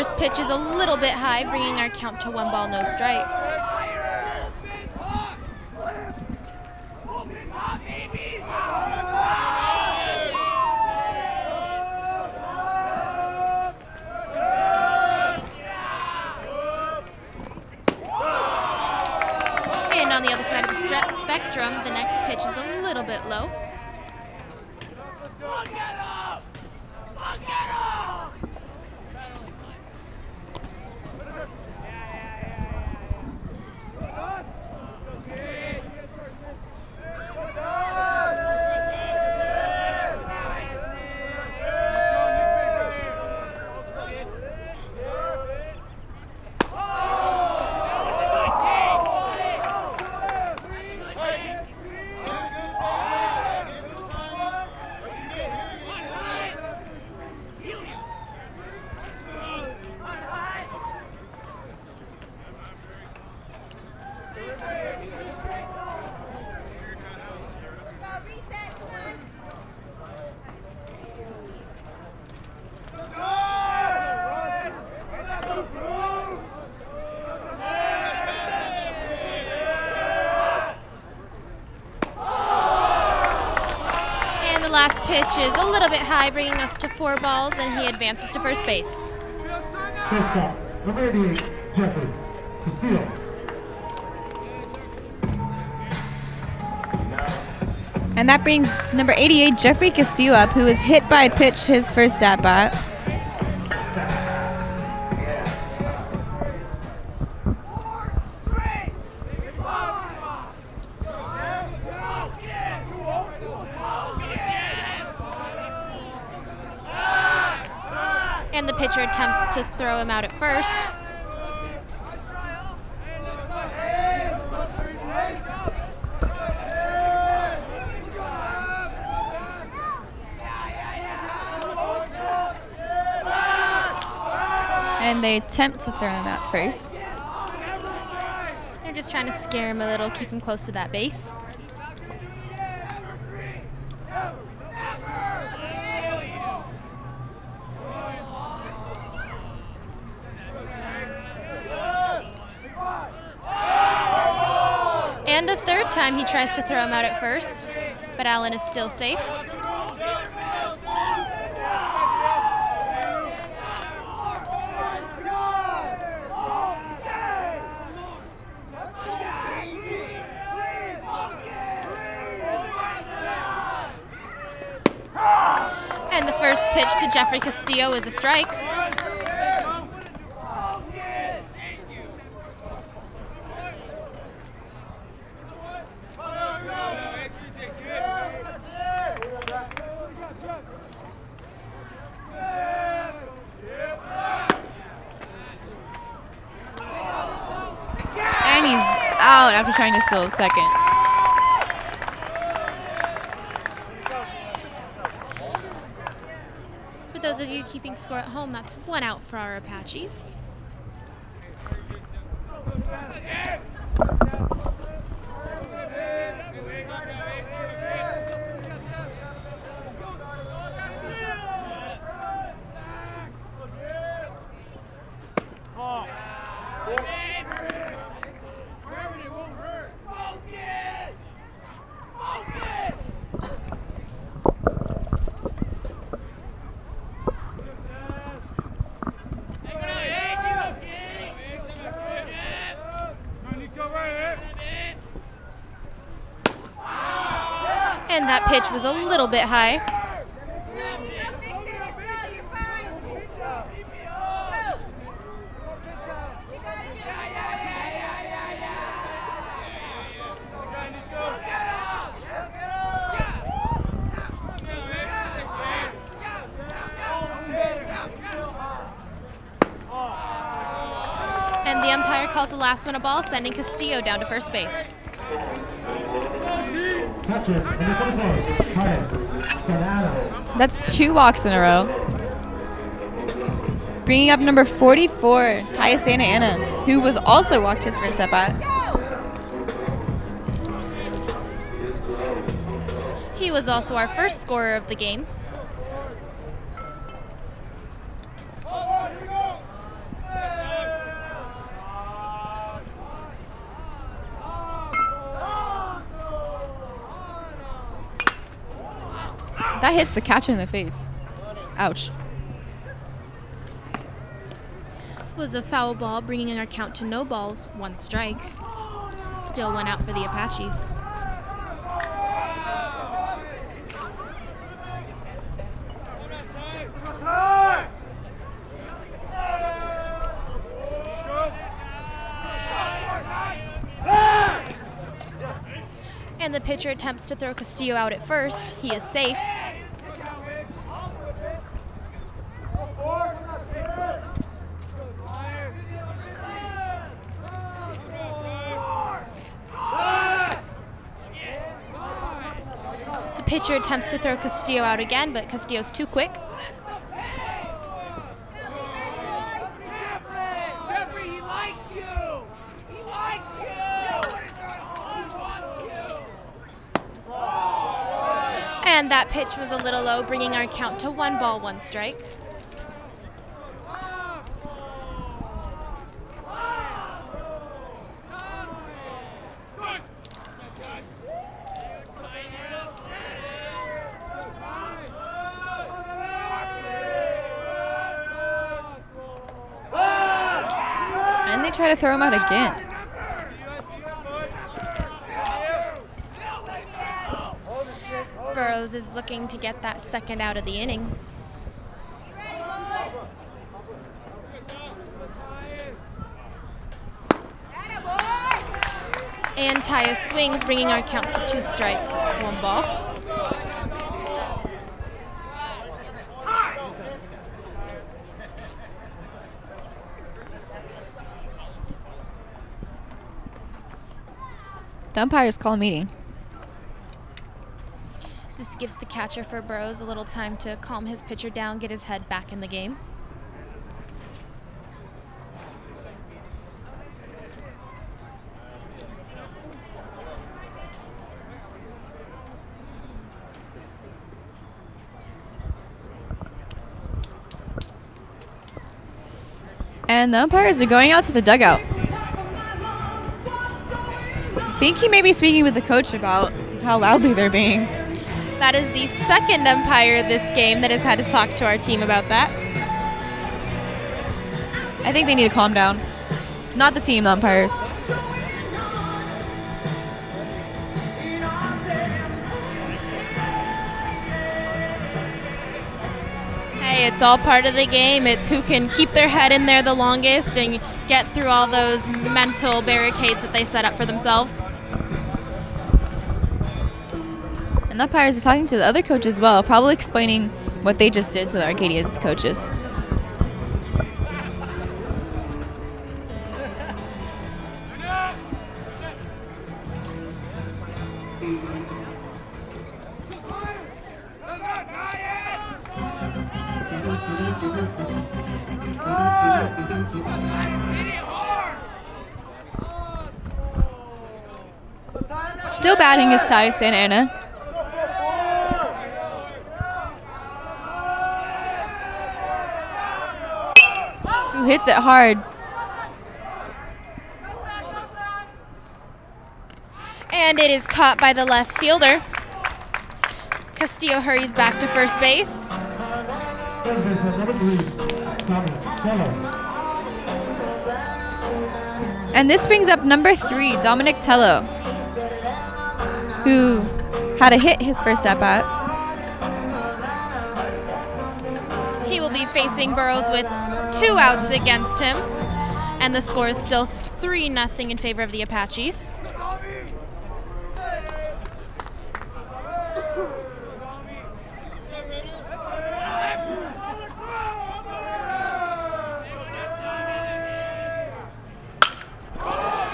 first pitch is a little bit high, bringing our count to 1 ball, no strikes. And on the other side of the spectrum, the next pitch is a little bit low. The last pitch is a little bit high, bringing us to 4 balls, and he advances to first base. Shortstop, number 88, Jeffrey Castillo. And that brings number 88, Jeffrey Castillo up, who was hit by a pitch his first at-bat. And the pitcher attempts to throw him out at first. And they attempt to throw him out first. They're just trying to scare him a little, keep him close to that base. And a third time he tries to throw him out at first, but Allen is still safe. And the first pitch to Jeffrey Castillo is a strike. And he's out after trying to steal a second. For those of you keeping score at home, that's 1 out for our Apaches. And that pitch was a little bit high. And the umpire calls the last one a ball, sending Castillo down to first base. That's 2 walks in a row. Bringing up number 44, Tyus Santa Ana, who was also walked his first at-bat. He was also our first scorer of the game. That hits the catcher in the face. Ouch. Was a foul ball, bringing our count to no balls, 1 strike. Still 1 out for the Apaches. And the pitcher attempts to throw Castillo out at first. He is safe. The pitcher attempts to throw Castillo out again, but Castillo's too quick. And that pitch was a little low, bringing our count to 1 ball, 1 strike. And they try to throw him out again. Burroughs is looking to get that 2nd out of the inning. And Tyus swings, bringing our count to 2 strikes, 1 ball. The umpires call a meeting. This gives the catcher for Burroughs a little time to calm his pitcher down, get his head back in the game. And the umpires are going out to the dugout. I think he may be speaking with the coach about how loudly they're being. That is the 2nd umpire this game that has had to talk to our team about that. I think they need to calm down. Not the team, the umpires. Hey, it's all part of the game. It's who can keep their head in there the longest and get through all those mental barricades that they set up for themselves. And the umpires are talking to the other coach as well, probably explaining what they just did to the Arcadia's coaches. Still batting is Ty Santa Ana. Who hits it hard. And it is caught by the left fielder. Castillo hurries back to first base. And this brings up number 3, Dominic Tello, who had a hit his first at-bat. He will be facing Burroughs with 2 outs against him. And the score is still 3-0 in favor of the Apaches.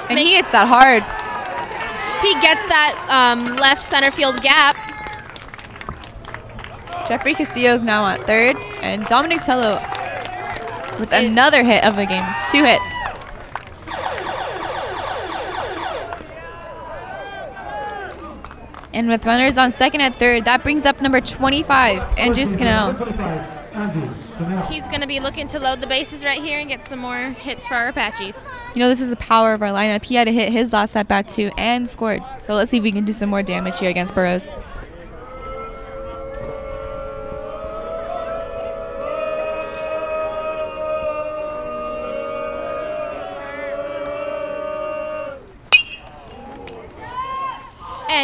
And he hits that hard. He gets that left center field gap. Jeffrey Castillo's now at third, and Dominic Tello with another hit of the game. 2 hits. And with runners on second and third, that brings up number 25, Andrew Scannell. He's going to be looking to load the bases right here and get some more hits for our Apaches. You know, this is the power of our lineup. He had to hit his last at bat too and scored. So let's see if we can do some more damage here against Burroughs.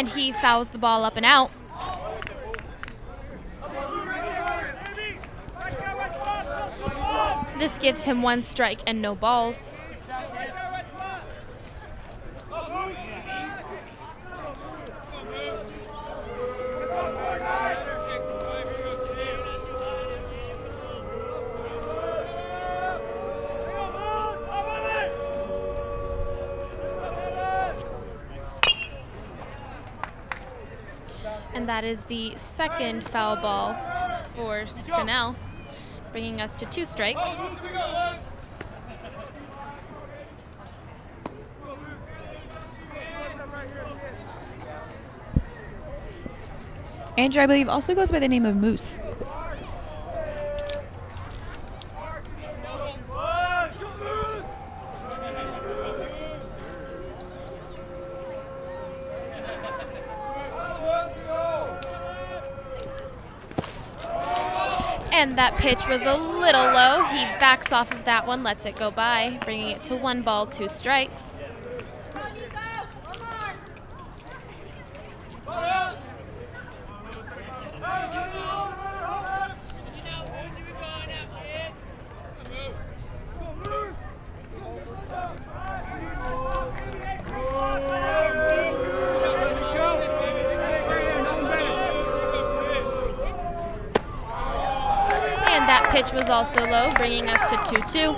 And he fouls the ball up and out. This gives him 1 strike and no balls. And that is the second foul ball for Scannell, bringing us to 2 strikes. Andrew, I believe, also goes by the name of Moose. And that pitch was a little low. He backs off of that one, lets it go by, bringing it to 1 ball, 2 strikes. That pitch was also low, bringing us to 2-2.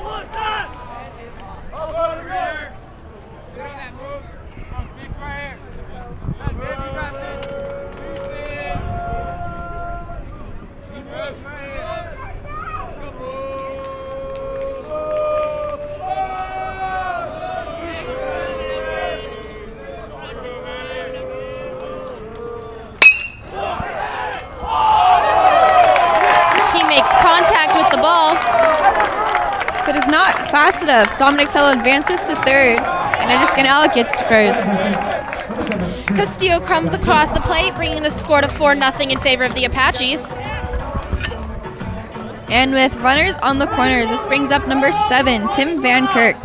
Contact with the ball, but is not fast enough. Dominic Tello advances to 3rd, and Andrew Scannell gets to 1st. Castillo comes across the plate, bringing the score to 4-0 in favor of the Apaches. And with runners on the corners, this brings up number 7, Tim Van Kirk,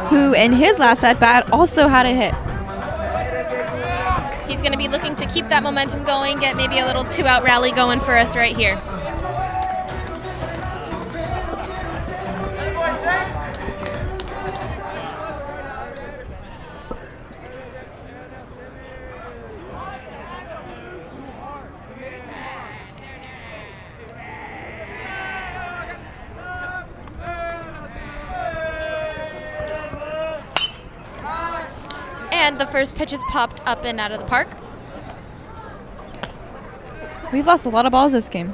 who in his last at-bat also had a hit. He's going to be looking to keep that momentum going, get maybe a little 2-out rally going for us right here. And the first pitch is popped up and out of the park. We've lost a lot of balls this game.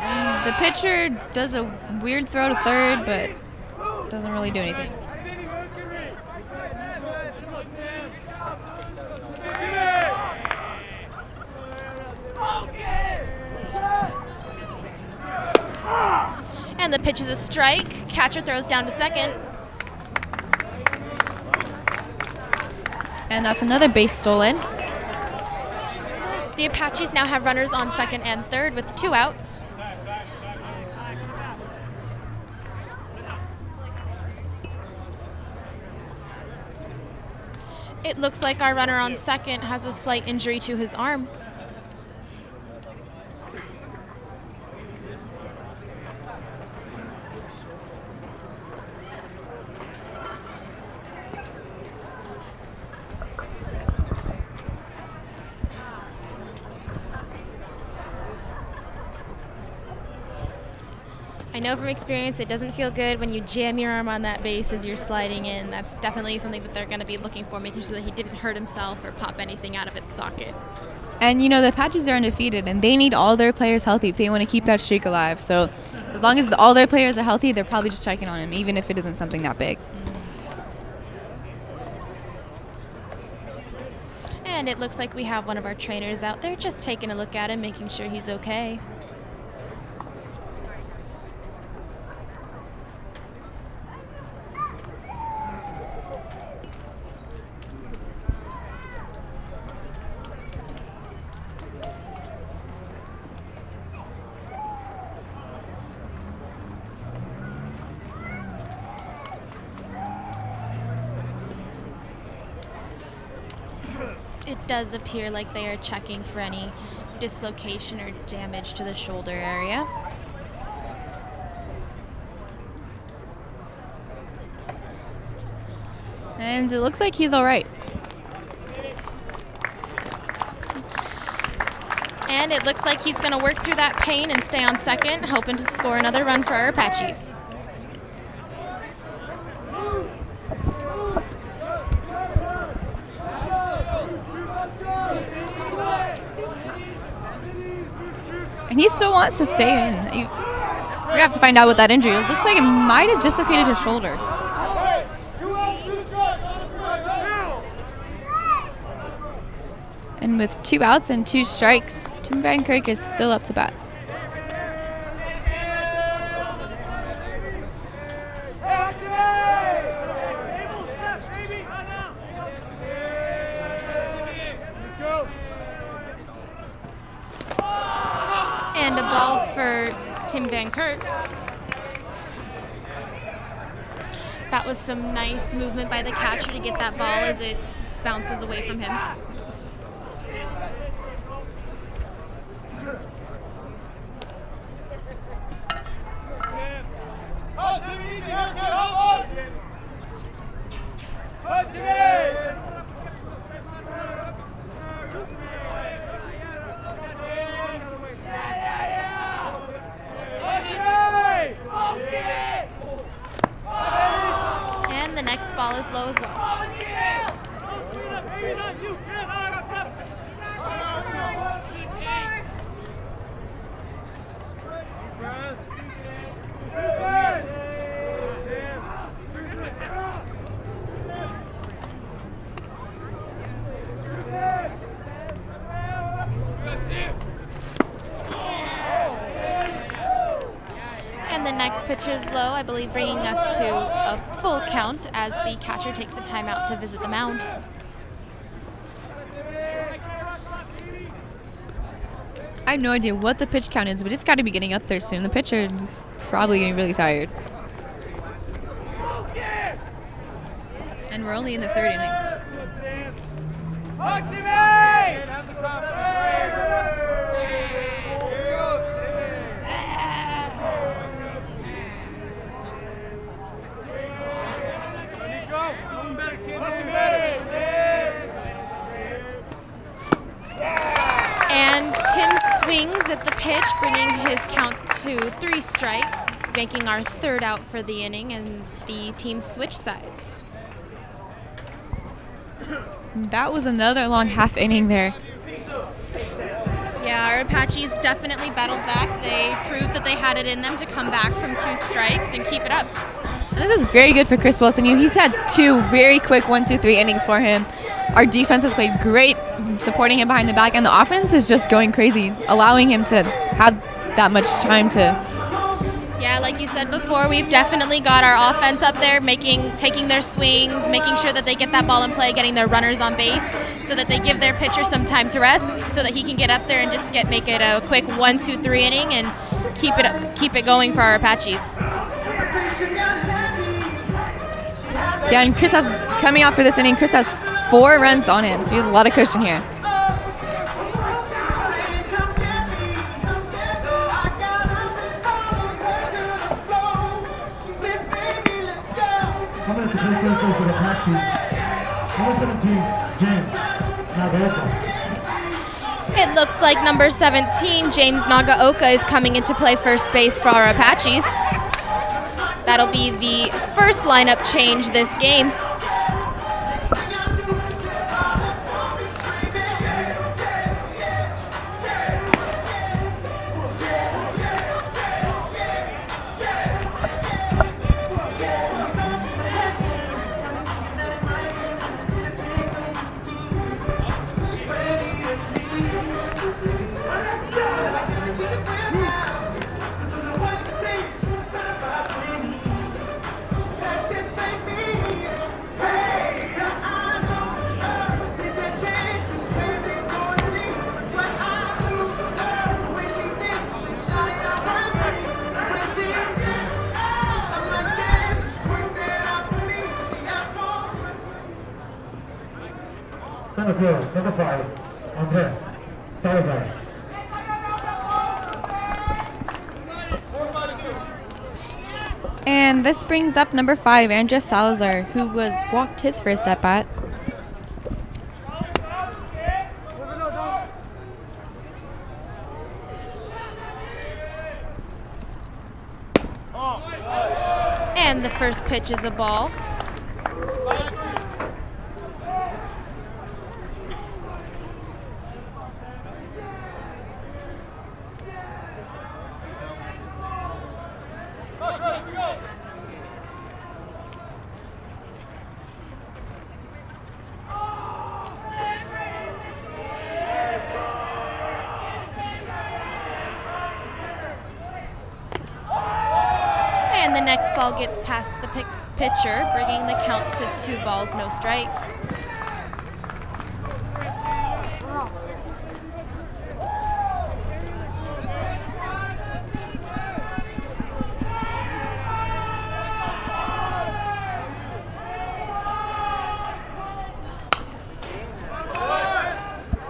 And the pitcher does a weird throw to 3rd, but doesn't really do anything. And the pitch is a strike. Catcher throws down to 2nd. And that's another base stolen. The Apaches now have runners on 2nd and 3rd with 2 outs. It looks like our runner on 2nd has a slight injury to his arm. I know from experience it doesn't feel good when you jam your arm on that base as you're sliding in. That's definitely something that they're going to be looking for, making sure that he didn't hurt himself or pop anything out of its socket. And, you know, the Apaches are undefeated, and they need all their players healthy if they want to keep that streak alive. So as long as all their players are healthy, they're probably just checking on him, even if it isn't something that big. And it looks like we have one of our trainers out there just taking a look at him, making sure he's okay. It does appear like they are checking for any dislocation or damage to the shoulder area. And it looks like he's all right. And it looks like he's going to work through that pain and stay on second, hoping to score another run for our Apaches. And he still wants to stay in. We're going to have to find out what that injury is. Looks like it might have dislocated his shoulder. And with 2 outs and 2 strikes, Tim Van Kirk is still up to bat. And a ball for Tim Van Kirk. That was some nice movement by the catcher to get that ball as it bounces away from him. And the next ball is low as well. And the next pitch is low, I believe bringing us to a full count as the catcher takes a timeout to visit the mound. I have no idea what the pitch count is, but it's got to be getting up there soon. The pitcher is probably getting really tired. And we're only in the 3rd inning. And Tim swings at the pitch, bringing his count to 3 strikes, making our 3rd out for the inning, and the team switch sides. That was another long half inning there. Yeah, our Apaches definitely battled back. They proved that they had it in them to come back from 2 strikes and keep it up. And this is very good for Chris Wilson. He's had 2 very quick 1-2-3 innings for him. Our defense has played great, supporting him behind the back, and the offense is just going crazy, allowing him to have that much time to. Yeah, like you said before, we've definitely got our offense up there, taking their swings, making sure that they get that ball in play, getting their runners on base, so that they give their pitcher some time to rest, so that he can get up there and just make it a quick 1-2-3 inning and keep it going for our Apaches. Yeah, and Chris coming out for this inning, Chris has 4 runs on him, so he has a lot of cushion here. Coming to play first base for the Apaches, number 17, James Nagaoka. It looks like number 17, James Nagaoka, is coming into play first base for our Apaches. That'll be the first lineup change this game. the field, number 5, Andres Salazar. And this brings up number 5, Andres Salazar, who was walked his first at bat. And the first pitch is a ball. And the next ball gets past the pitcher, bringing the count to 2 balls, no strikes.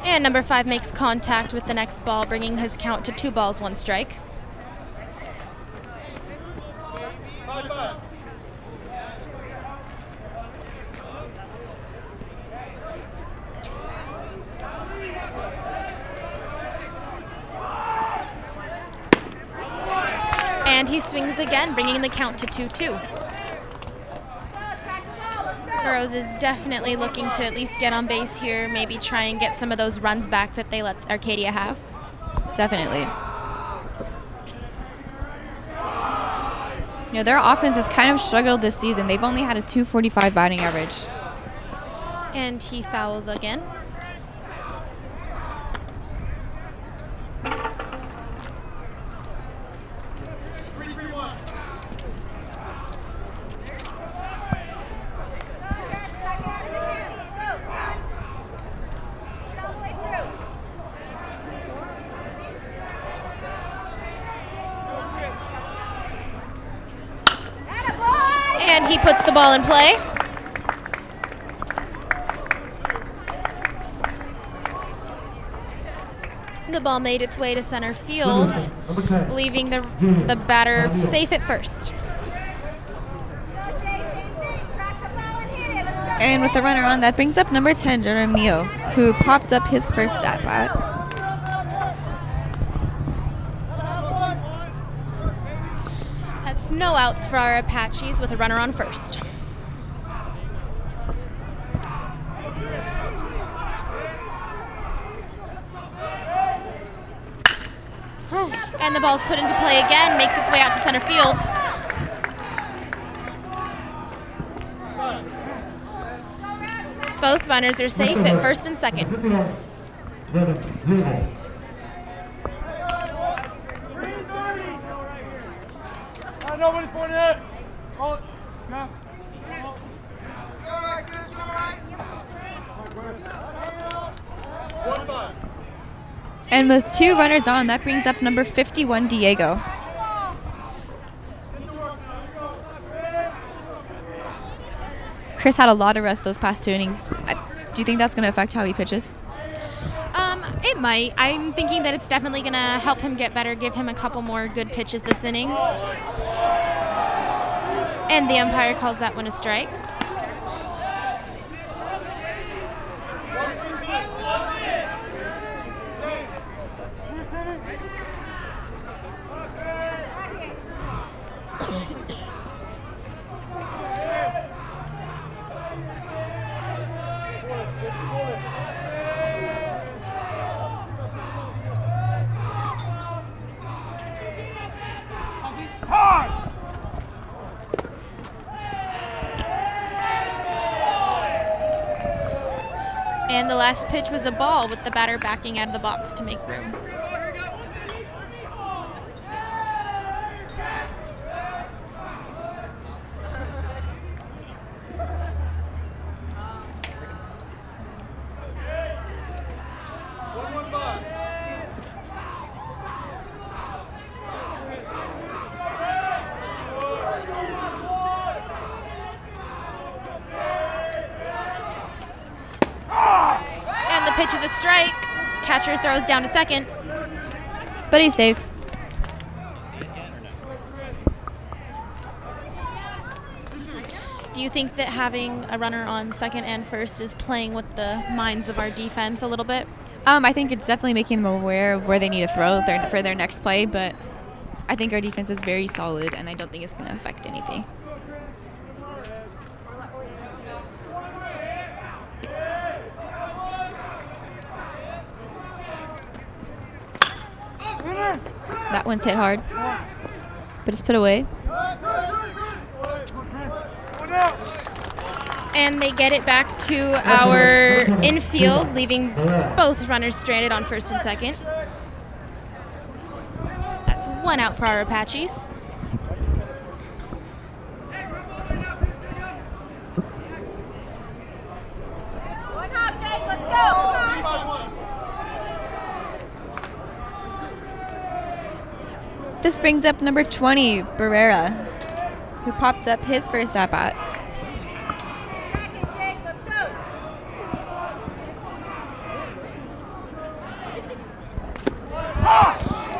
And number 5 makes contact with the next ball, bringing his count to 2 balls, 1 strike. And he swings again, bringing the count to 2-2. Burroughs is definitely looking to at least get on base here, maybe try and get some of those runs back that they let Arcadia have. Definitely. You know, their offense has kind of struggled this season. They've only had a .245 batting average. And he fouls again. And he puts the ball in play. The ball made its way to center field, leaving the batter safe at first. And with the runner on, that brings up number 10, Jeremio, who popped up his first at bat. That's no outs for our Apaches with a runner on first. And the ball's put into play again, makes its way out to center field. Both runners are safe at first and second. Nobody's pointing it. Oh, no. And with 2 runners on, that brings up number 51, Diego. Chris had a lot of rest those past 2 innings. Do you think that's going to affect how he pitches? It might. I'm thinking that it's definitely going to help him get better, give him a couple more good pitches this inning. And the umpire calls that one a strike. And the last pitch was a ball with the batter backing out of the box to make room. pitch is a strike. Catcher throws down to second. But he's safe. Do you think that having a runner on second and first is playing with the minds of our defense a little bit? I think it's definitely making them aware of where they need to throw for their next play, but I think our defense is very solid, and I don't think it's going to affect anything. That one's hit hard, but it's put away. And they get it back to our infield, leaving both runners stranded on first and second. That's one out for our Apaches. This brings up number 20, Barrera, who popped up his first at-bat.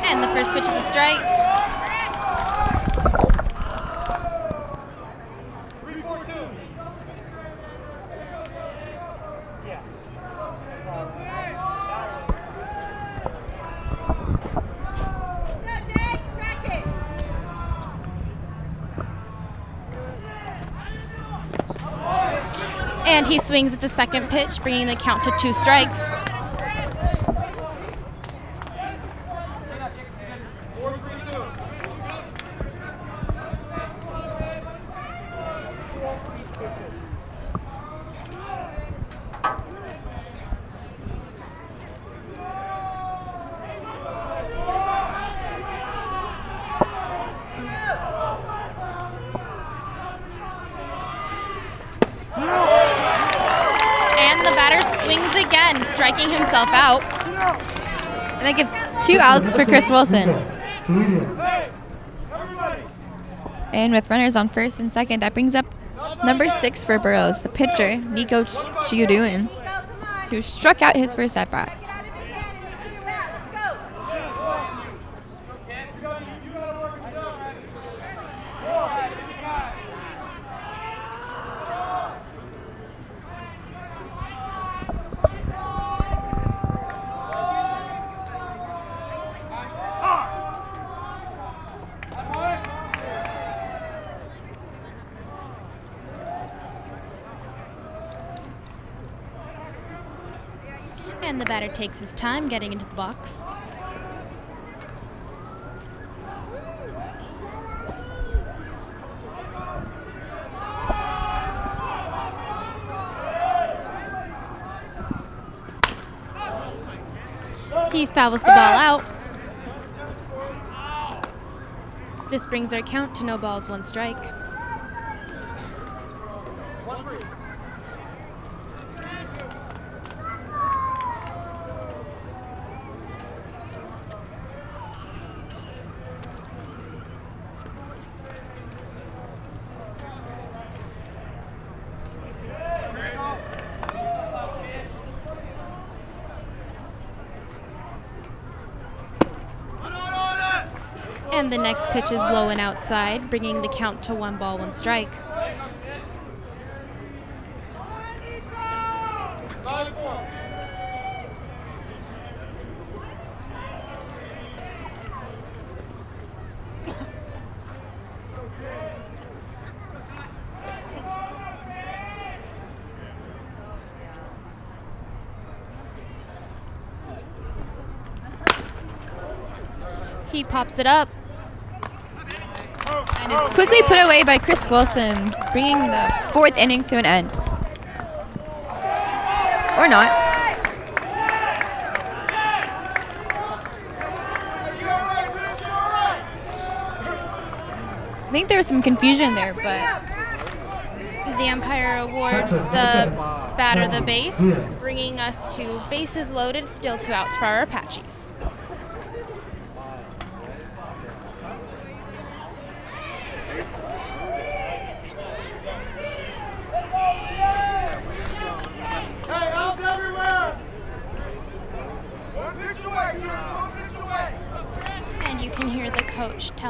And the first pitch is a strike. And he swings at the second pitch, bringing the count to 2 strikes. Swings again, striking himself out. And that gives 2 outs for Chris Wilson. And with runners on first and second, that brings up number 6 for Burroughs, the pitcher, Nico Chiuduin, who struck out his first at-bat. And the batter takes his time getting into the box. He fouls the ball out. This brings our count to no balls, 1 strike. And the next pitch is low and outside, bringing the count to 1 ball, 1 strike. He pops it up. And it's quickly put away by Chris Wilson, bringing the 4th inning to an end. Or not. I think there was some confusion there, but the umpire awards the batter the base, bringing us to bases loaded, still 2 outs for our Apaches.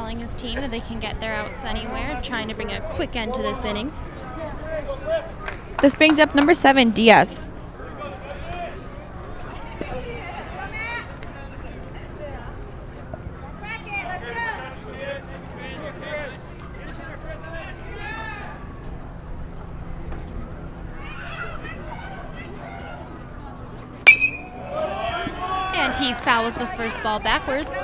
telling his team that they can get their outs anywhere, trying to bring a quick end to this inning. This brings up number 7, Diaz. And he fouls the first ball backwards.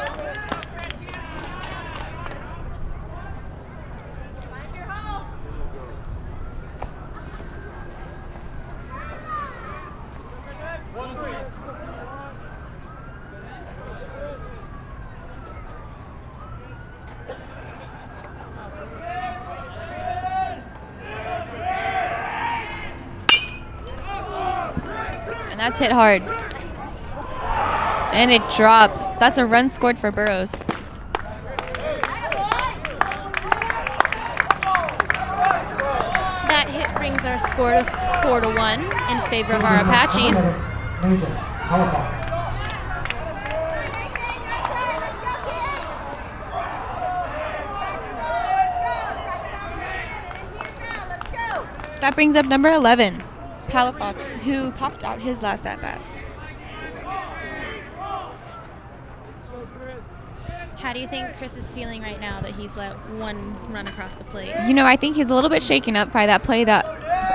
And that's hit hard. And it drops. That's a run scored for Burroughs. That hit brings our score to 4-1 in favor of our Apaches. That brings up number 11, Palafox, who popped out his last at-bat. How do you think Chris is feeling right now that he's let one run across the plate? You know, I think he's a little bit shaken up by that play that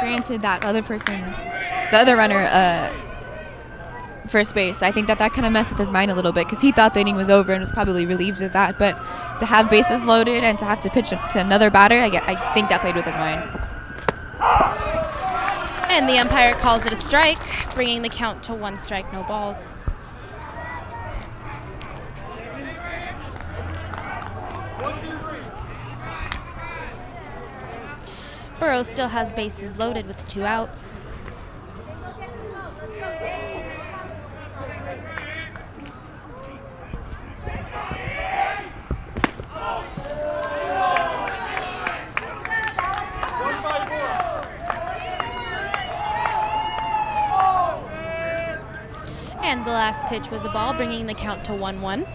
granted that other person, the other runner, first base. I think that kind of messed with his mind a little bit because he thought the inning was over and was probably relieved of that. But to have bases loaded and to have to pitch to another batter, I think that played with his mind. And the umpire calls it a strike, bringing the count to 1 strike, no balls. Burroughs still has bases loaded with 2 outs. And the last pitch was a ball, bringing the count to 1-1.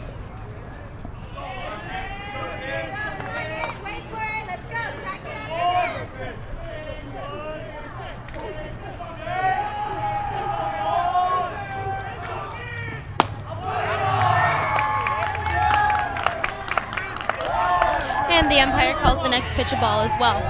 And the umpire calls the next pitch a ball as well.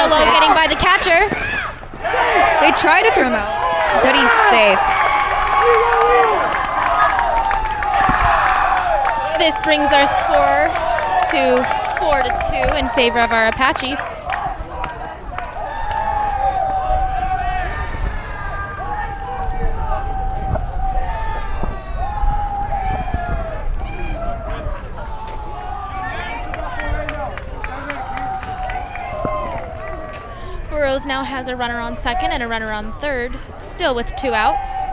Getting by the catcher. They try to throw him out, but he's safe. This brings our score to 4-2 in favor of our Apaches. Burroughs now has a runner on second and a runner on third, still with 2 outs.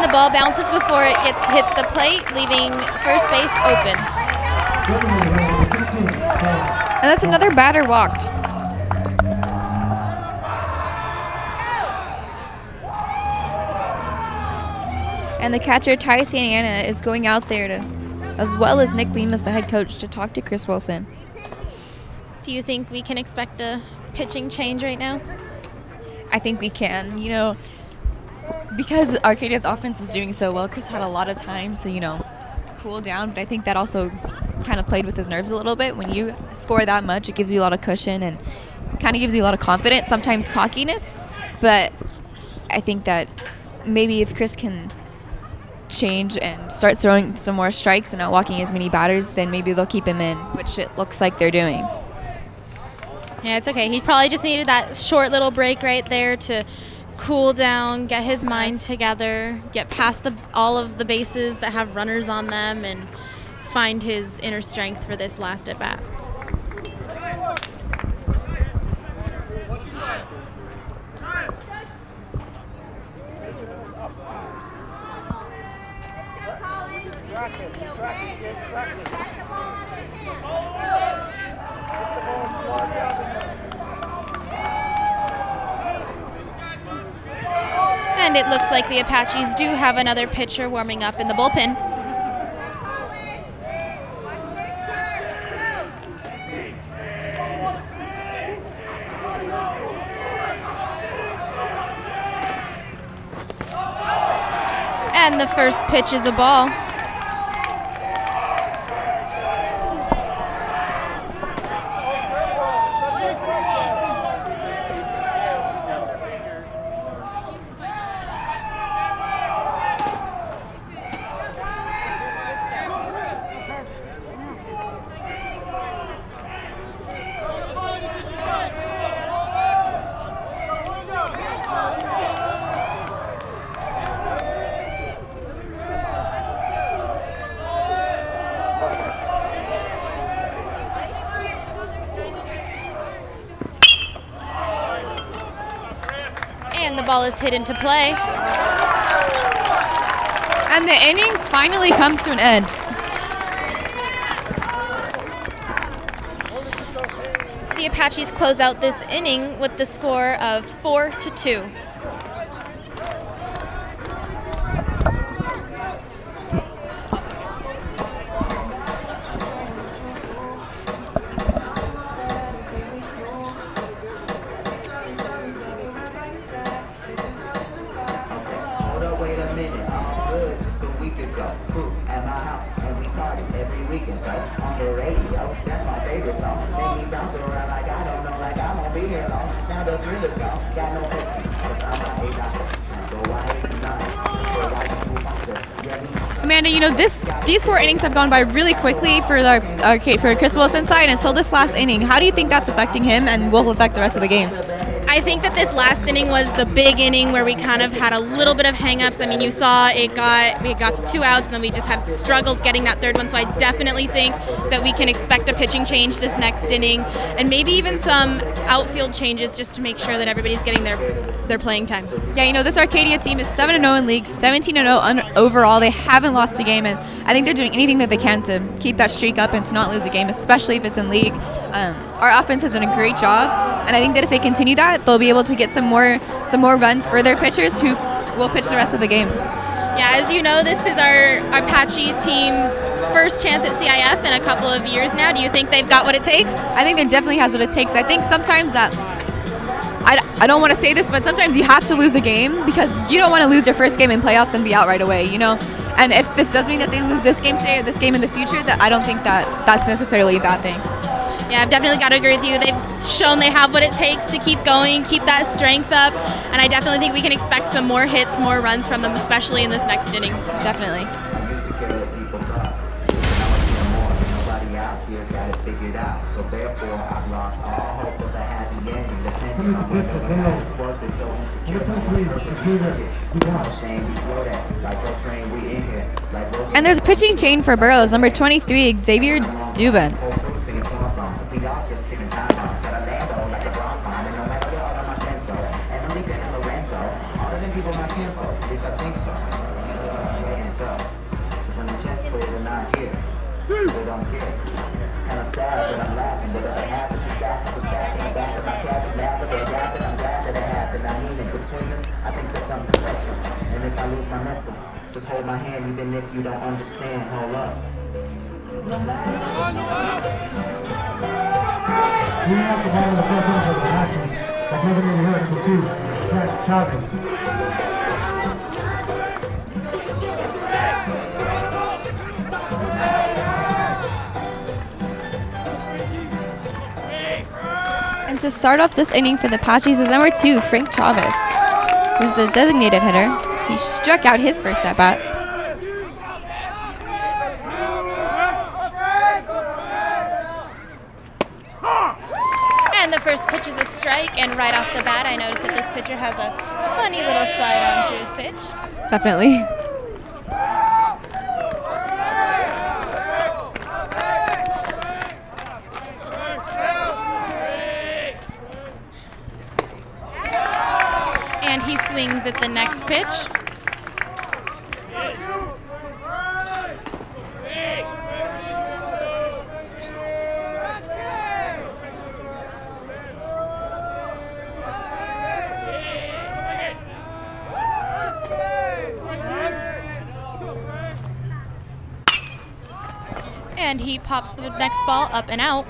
The ball bounces before it hits the plate, leaving first base open. And that's another batter walked. And the catcher, Ty Santa Ana, is going out there to, as well as Nick Lemus, the head coach, to talk to Chris Wilson. Do you think we can expect a pitching change right now? I think we can. You know, because Arcadia's offense was doing so well, Chris had a lot of time to, you know, cool down. But I think that also kind of played with his nerves a little bit. When you score that much, it gives you a lot of cushion and kind of gives you a lot of confidence, sometimes cockiness. But I think that maybe if Chris can change and start throwing some more strikes and not walking as many batters, then maybe they'll keep him in, which it looks like they're doing. Yeah, it's okay. He probably just needed that short little break right there to cool down, get his mind together, get past all of the bases that have runners on them, and find his inner strength for this last at bat. And it looks like the Apaches do have another pitcher warming up in the bullpen. And the first pitch is a ball. And the ball is hit into play. And the inning finally comes to an end. The Apaches close out this inning with the score of 4-2. Amanda, you know, these 4 innings have gone by really quickly for for Chris Wilson's side until this last inning. How do you think that's affecting him and will affect the rest of the game? I think that this last inning was the big inning where we kind of had a little bit of hang-ups. I mean, you saw we got to 2 outs, and then we just had struggled getting that third one. So I definitely think that we can expect a pitching change this next inning, and maybe even some outfield changes just to make sure that everybody's getting their playing time. Yeah, you know, this Arcadia team is 7-0 in league, 17-0 overall. They haven't lost a game, and I think they're doing anything that they can to keep that streak up and to not lose a game, especially if it's in league. Our offense has done a great job, and I think that if they continue that, they'll be able to get some more runs for their pitchers who will pitch the rest of the game. Yeah, as you know, this is our Apache team's first chance at CIF in a couple of years now. Do you think they've got what it takes? I think they definitely has what it takes. I think sometimes that I don't want to say this, but sometimes you have to lose a game because you don't want to lose your first game in playoffs and be out right away, you know? And if this does mean that they lose this game today or this game in the future, that I don't think that that's necessarily a bad thing. Yeah, I've definitely got to agree with you. They've shown they have what it takes to keep going, keep that strength up, and I definitely think we can expect some more hits, more runs from them, especially in this next inning. Definitely. So therefore, I've lost all hope of a happy ending. Depending on what was been so insecure. And there's a pitching chain for Burroughs, number 23, Xavier Dubin. They don't care. It's kind of sad that I'm laughing, but if it happens, assassins are stacking back in my cabin, laughing, they're laughing, I'm glad that it happened. I mean, in between us, I think there's something special. And if I lose my mental, just hold my hand, even if you don't understand. Hold up. We have the ball in the first inning of the Apaches, but never really heard until 2. Chavez. And to start off this inning for the Apaches is number 2, Frank Chavez, who's the designated hitter. He struck out his first at-bat. And the first pitch is a strike, and right off the bat, I noticed that this pitcher has a funny little side-on to his pitch. Definitely. And he swings at the next pitch. And he pops the next ball up and out.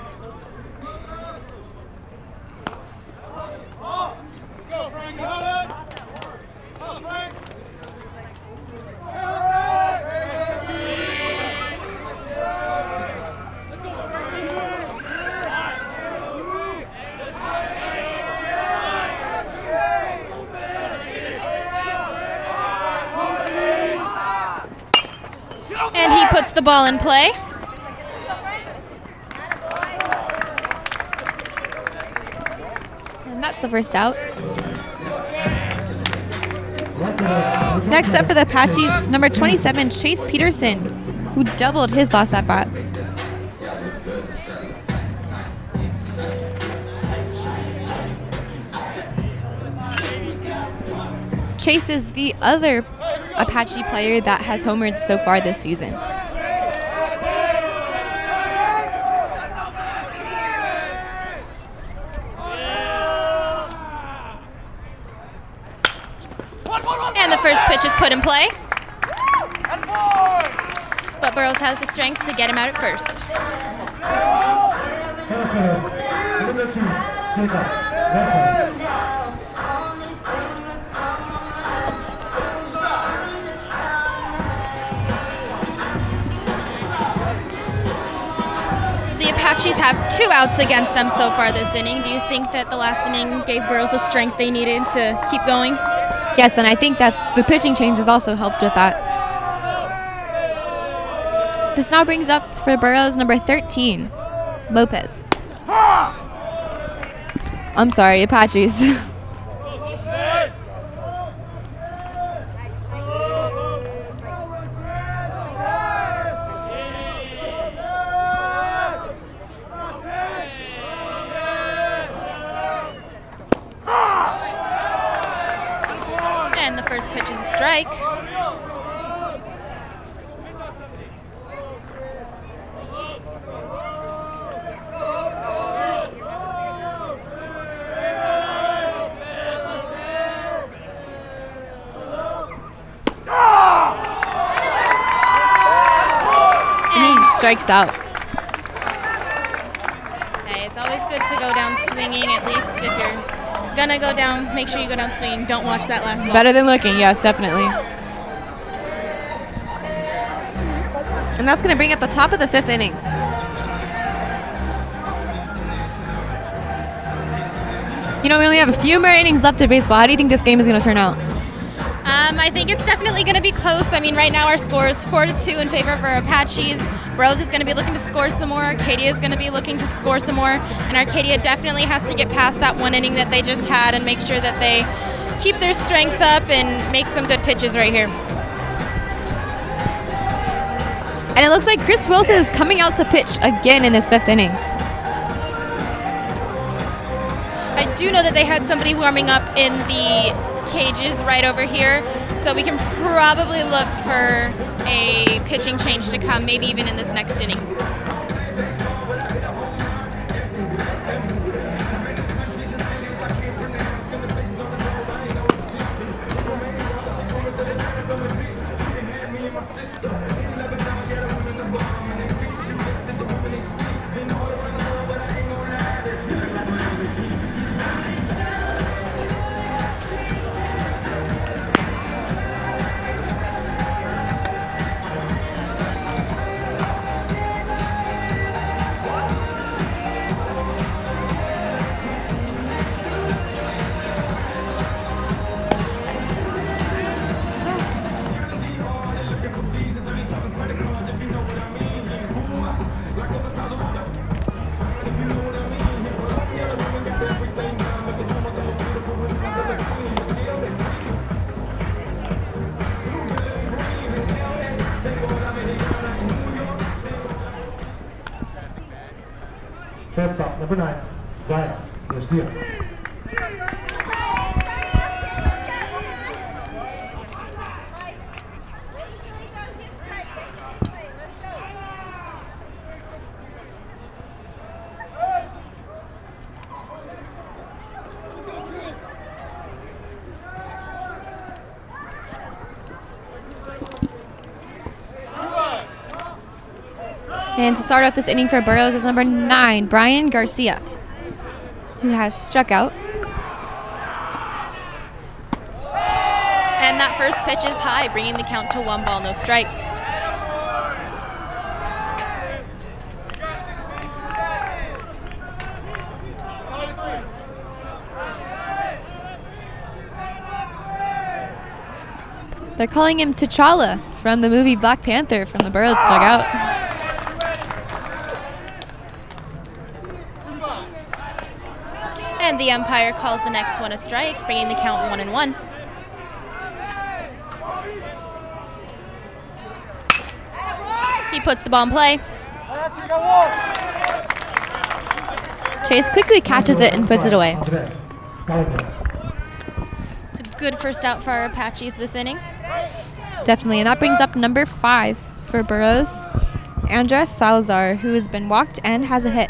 And he puts the ball in play. And that's the first out. Next up for the Apaches, number 27, Chase Peterson, who doubled his last at-bat. Chase is the other Apache player that has homered so far this season. And the first pitch is put in play. But Burroughs has the strength to get him out at first. The Apaches have 2 outs against them so far this inning. Do you think that the last inning gave Burroughs the strength they needed to keep going? Yes, and I think that the pitching changes also helped with that. This now brings up for Burroughs number 13, Lopez. I'm sorry, Apaches. And the first pitch is a strike. And he strikes out. Hey, it's always good to go down swinging, at least if you're gonna go down, make sure you go down swinging. Don't watch that last ball. Better than looking, yes, definitely. And that's going to bring up the top of the 5th inning. You know, we only have a few more innings left of baseball. How do you think this game is going to turn out? I think it's definitely going to be close. I mean, right now our score is 4-2 in favor of our Apaches. Burroughs is going to be looking to score some more. Arcadia is going to be looking to score some more. And Arcadia definitely has to get past that one inning that they just had and make sure that they keep their strength up and make some good pitches right here. And it looks like Chris Wilson is coming out to pitch again in this 5th inning. I do know that they had somebody warming up in the cages right over here, so we can probably look for a pitching change to come, maybe even in this next inning. Shortstop, number 9, Brian Garcia. And to start off this inning for Burroughs is number 9, Brian Garcia, who has struck out. And that first pitch is high, bringing the count to 1 ball, no strikes. They're calling him T'Challa from the movie Black Panther from the Burroughs dugout. And the umpire calls the next one a strike, bringing the count 1-1. He puts the ball in play. Chase quickly catches it and puts it away. It's a good first out for our Apaches this inning. Definitely, and that brings up number 5 for Burroughs, Andres Salazar, who has been walked and has a hit.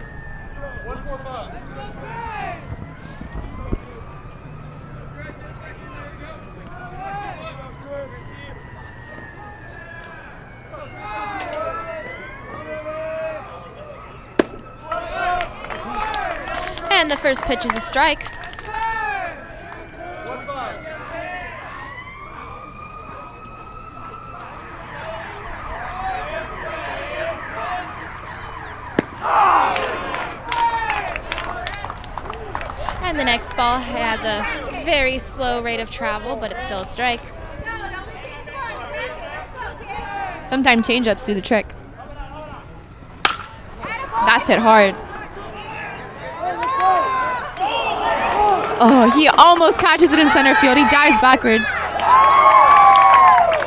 And the first pitch is a strike. And the next ball has a very slow rate of travel, but it's still a strike. Sometimes changeups do the trick. That's hit hard. Oh, he almost catches it in center field. He dives backwards.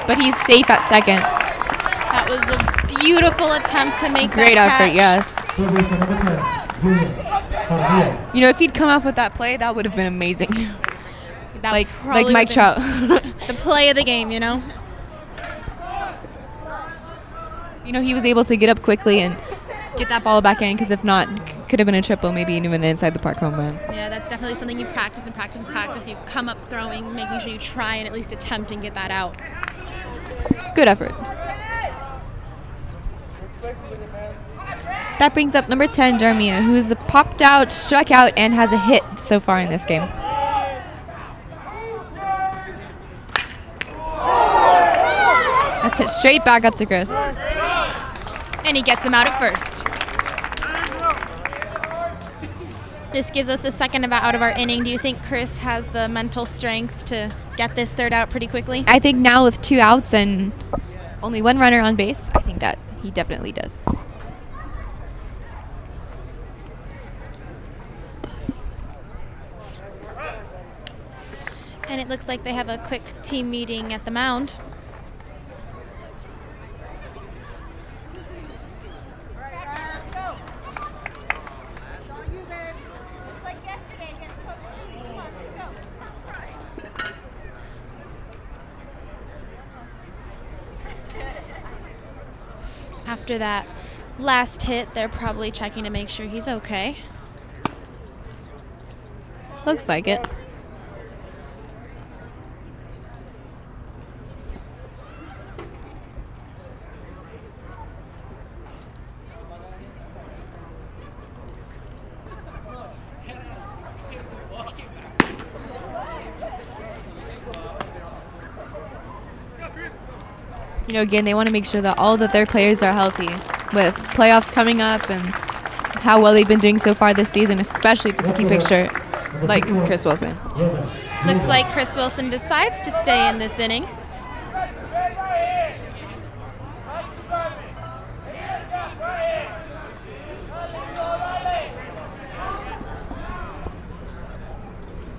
But he's safe at second. That was a beautiful attempt to make Great that effort, catch. yes. You know, if he'd come up with that play, that would have been amazing. That like probably Mike Trout. The play of the game, you know? You know, he was able to get up quickly and get that ball back in, because if not, could have been a triple, maybe even an inside the park home run. Yeah, that's definitely something you practice and practice and practice. You come up throwing, making sure you try and at least attempt and get that out. Good effort. That brings up number 10, Jarmia, who's popped out, struck out, and has a hit so far in this game. That's hit straight back up to Chris. And he gets him out at first. This gives us the second out of our inning. Do you think Chris has the mental strength to get this third out pretty quickly? I think now with 2 outs and only 1 runner on base, I think that he definitely does. And it looks like they have a quick team meeting at the mound. After that last hit, they're probably checking to make sure he's okay. Looks like it. You know, again, they want to make sure that all of their players are healthy with playoffs coming up and how well they've been doing so far this season, especially if it's a key picture like Chris Wilson. Looks like Chris Wilson decides to stay in this inning.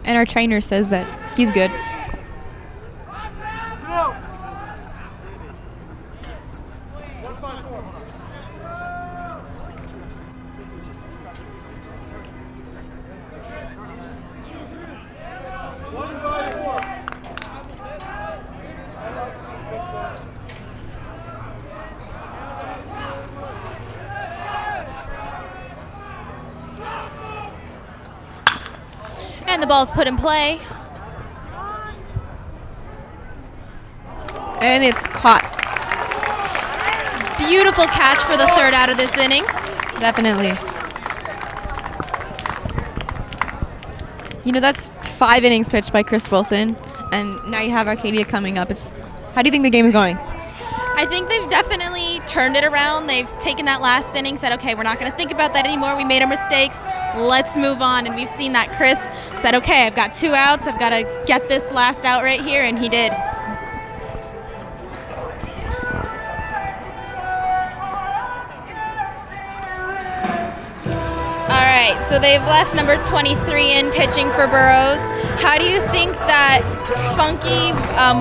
And our trainer says that he's good. And the ball's put in play. And it's caught. Beautiful catch for the third out of this inning. Definitely. You know, that's 5 innings pitched by Chris Wilson, and now you have Arcadia coming up. How do you think the game is going? I think they've definitely turned it around. They've taken that last inning, said, okay, we're not going to think about that anymore. We made our mistakes. Let's move on. And we've seen that Chris said, okay, I've got 2 outs. I've got to get this last out right here, and he did. All right, so they've left number 23 in pitching for Burroughs. How do you think that funky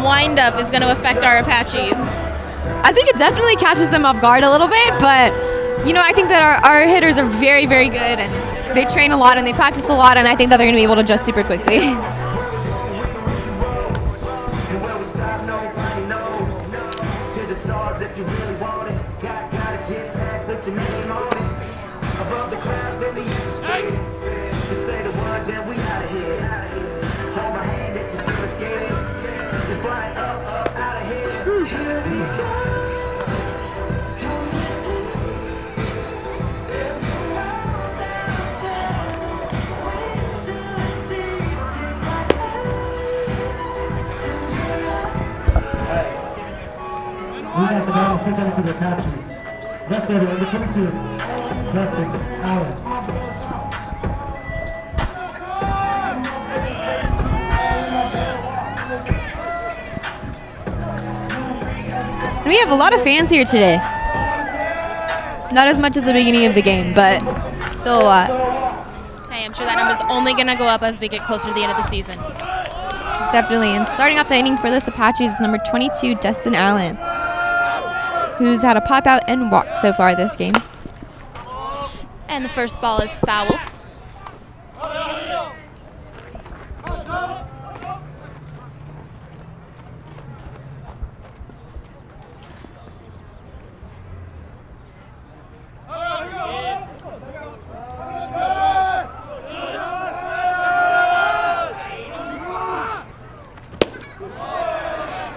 windup is going to affect our Apaches? I think it definitely catches them off guard a little bit, but you know, I think that our hitters are very, very good, and they train a lot and they practice a lot, and I think that they're going to be able to adjust super quickly. We have the battle pitch out for the Apaches. Left fielder, number 22, Dustin Allen. And we have a lot of fans here today. Not as much as the beginning of the game, but still a lot. Hey, I'm sure that number's only going to go up as we get closer to the end of the season. Definitely. And starting off the inning for this Apaches is number 22, Dustin Allen, who's had a pop out and walk so far this game. And the first ball is fouled.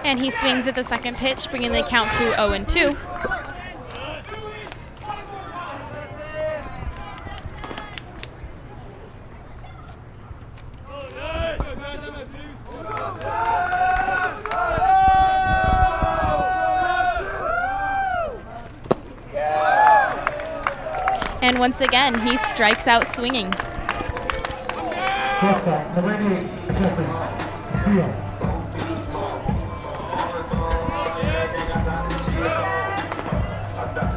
And he swings at the second pitch, bringing the count to 0-2. And once again, he strikes out swinging. Shortstop, number 88, Justin Field.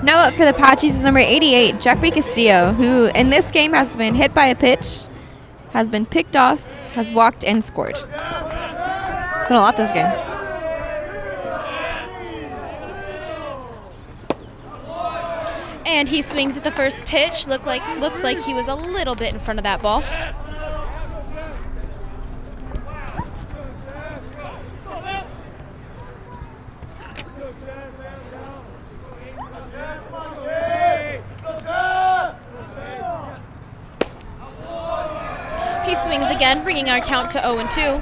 Now up for the Apaches is number 88, Jeffrey Castillo, who in this game has been hit by a pitch, has been picked off, has walked, and scored. It's done a lot this game. And he swings at the first pitch. Looks like he was a little bit in front of that ball. He swings again, bringing our count to 0-2.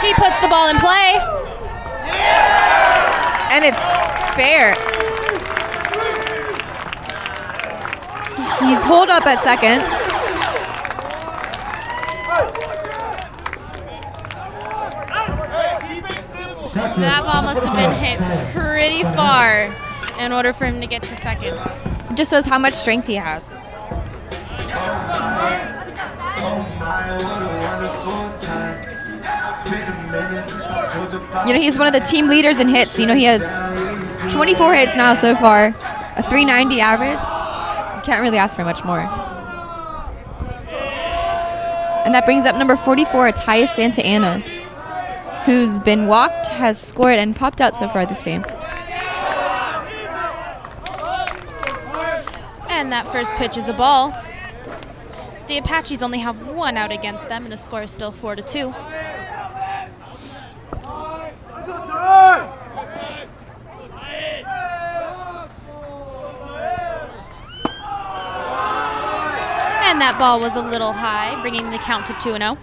He puts the ball in play. And it's fair. He's holed up at second. That ball must have been hit pretty far in order for him to get to second. It just shows how much strength he has. You know, he's one of the team leaders in hits. You know, he has 24 hits now so far, a 390 average. You can't really ask for much more. And that brings up number 44, Tyus Santa Ana, who's been walked, has scored, and popped out so far this game. And that first pitch is a ball. The Apaches only have 1 out against them, and the score is still 4-2. And that ball was a little high, bringing the count to 2-0.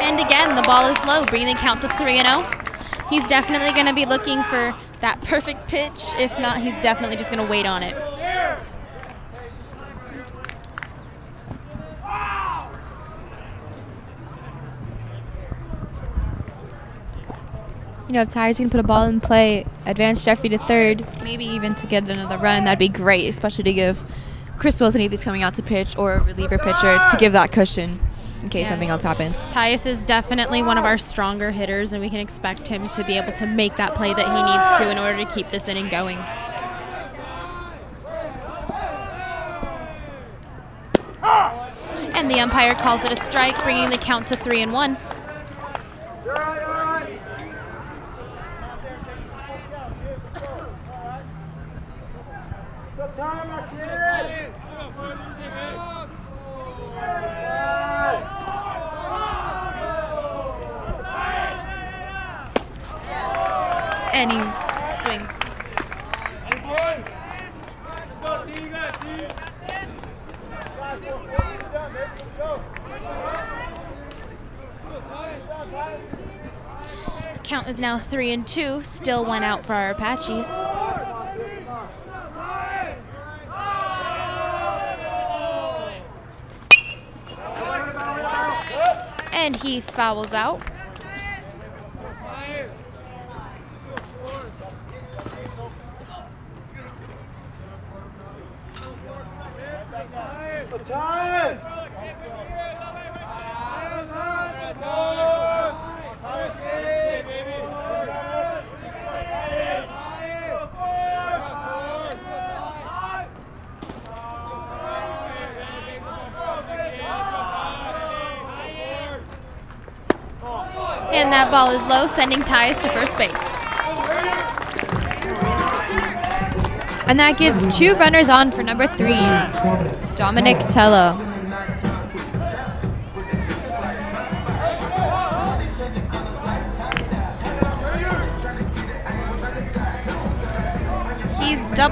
And again, the ball is low, bringing the count to 3-0. He's definitely going to be looking for that perfect pitch. If not, he's definitely just going to wait on it. You know, if Tyre's going to put a ball in play, advance Jeffrey to third, maybe even to get another run, that'd be great, especially to give Chris Wilson, if he's coming out to pitch, or a reliever pitcher, to give that cushion in case something else happens. Tyus is definitely one of our stronger hitters, and we can expect him to be able to make that play that he needs to in order to keep this inning going. And the umpire calls it a strike, bringing the count to 3-1. And he swings. The count is now 3-2, still 1 out for our Apaches. And he fouls out. And that ball is low, sending Tyus to first base. And that gives 2 runners on for number 3, Dominic Tello.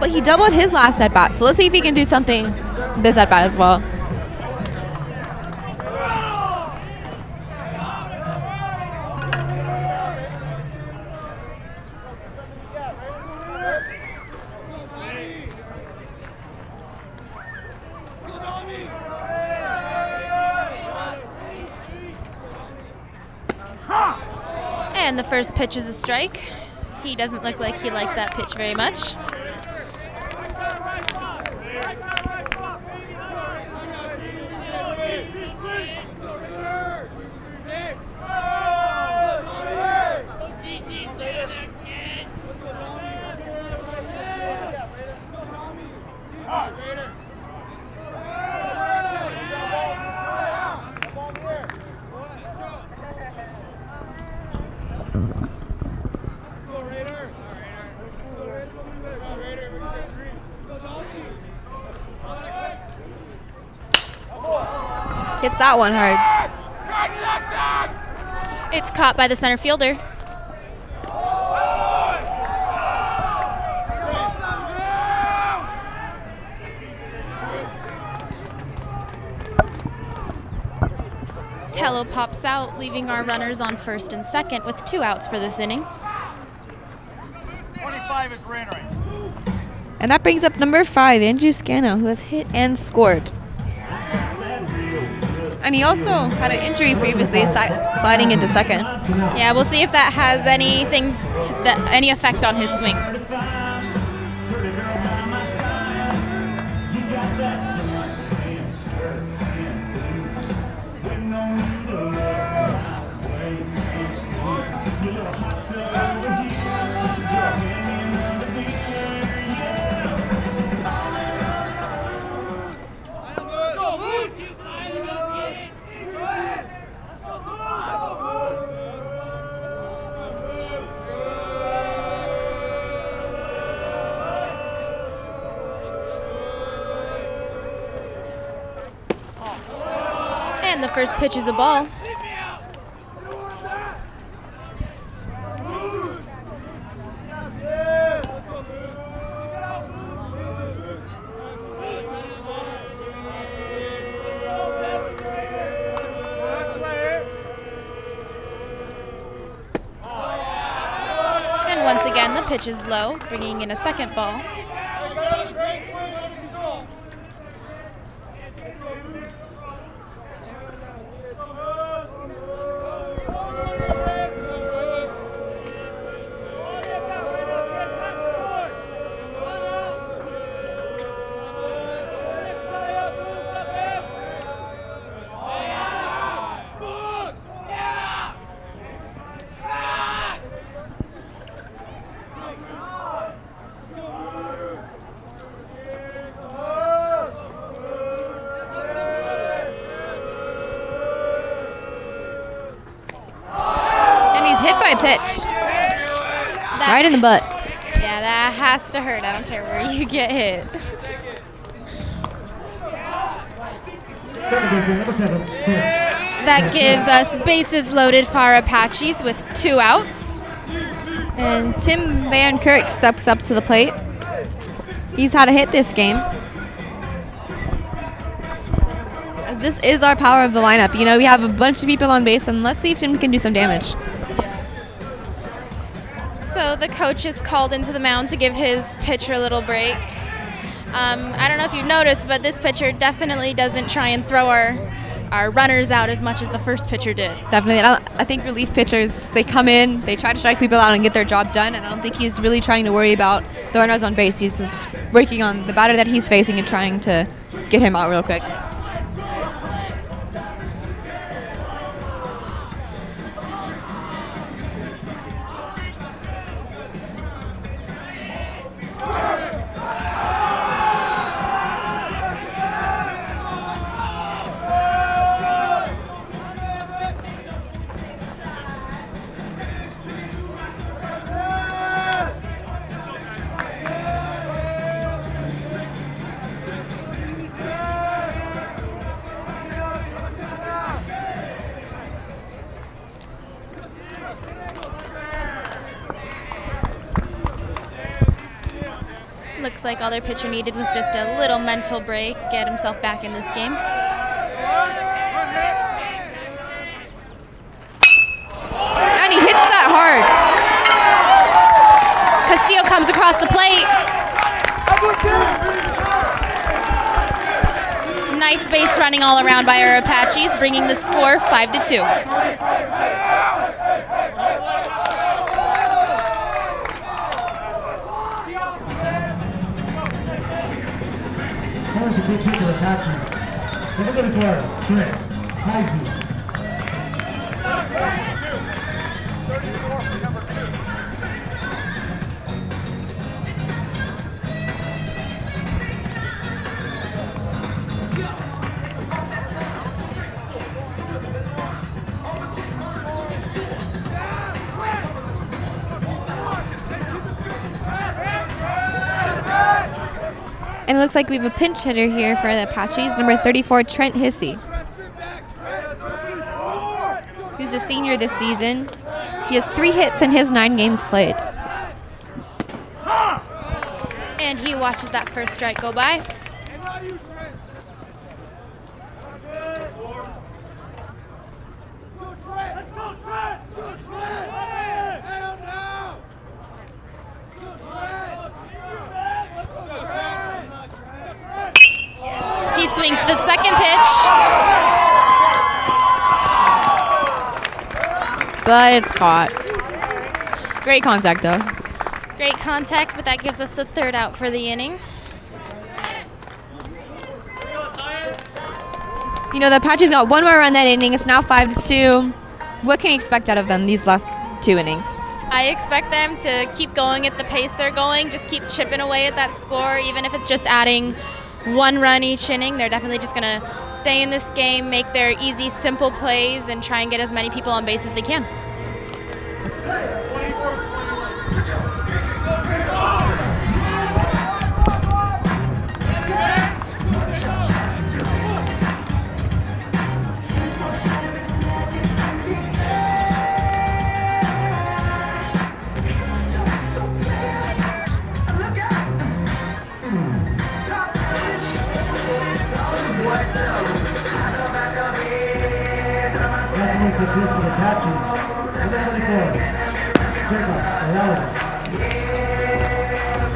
He doubled his last at bat, so let's see if he can do something this at bat as well. And the first pitch is a strike. He doesn't look like he liked that pitch very much. Hits that one hard. It's caught by the center fielder. Tello pops out, leaving our runners on first and second with 2 outs for this inning. 25 is ran right. And that brings up number 5, Andrew Scano, who has hit and scored. And he also had an injury previously, sliding into second. Yeah, we'll see if that has any effect on his swing. And the first pitch is a ball. And once again, the pitch is low, bringing in a second ball. Pitch. Right in the butt. Yeah, that has to hurt. I don't care where you get hit. That gives us bases loaded for our Apaches with 2 outs. And Tim Van Kirk steps up to the plate. He's had a hit this game. As this is our power of the lineup. You know, we have a bunch of people on base, and let's see if Tim can do some damage. So the coach is called into the mound to give his pitcher a little break. I don't know if you've noticed, but this pitcher definitely doesn't try and throw our runners out as much as the first pitcher did. Definitely. I think relief pitchers, they come in, they try to strike people out and get their job done, and I don't think he's really trying to worry about the runners on base. He's just working on the batter that he's facing and trying to get him out real quick. Looks like all their pitcher needed was just a little mental break, get himself back in this game. And he hits that hard. Castillo comes across the plate. Nice base running all around by our Apaches, bringing the score 5-2. Calling the pitch into the Apaches. Number 34, Trent Heisey. And it looks like we have a pinch hitter here for the Apaches, number 34, Trent Hissey. Who's a senior this season. He has 3 hits in his 9 games played. And he watches that first strike go by. He swings the second pitch. But it's caught. Great contact, though. Great contact, but that gives us the 3rd out for the inning. You know, the Apaches got 1 more run that inning. It's now 5-2. What can you expect out of them these last 2 innings? I expect them to keep going at the pace they're going, just keep chipping away at that score, even if it's just adding 1 run each inning. They're definitely just going to stay in this game, make their easy, simple plays, and try and get as many people on base as they can. That's a good for the Apaches. Number 24, Jacob Morales.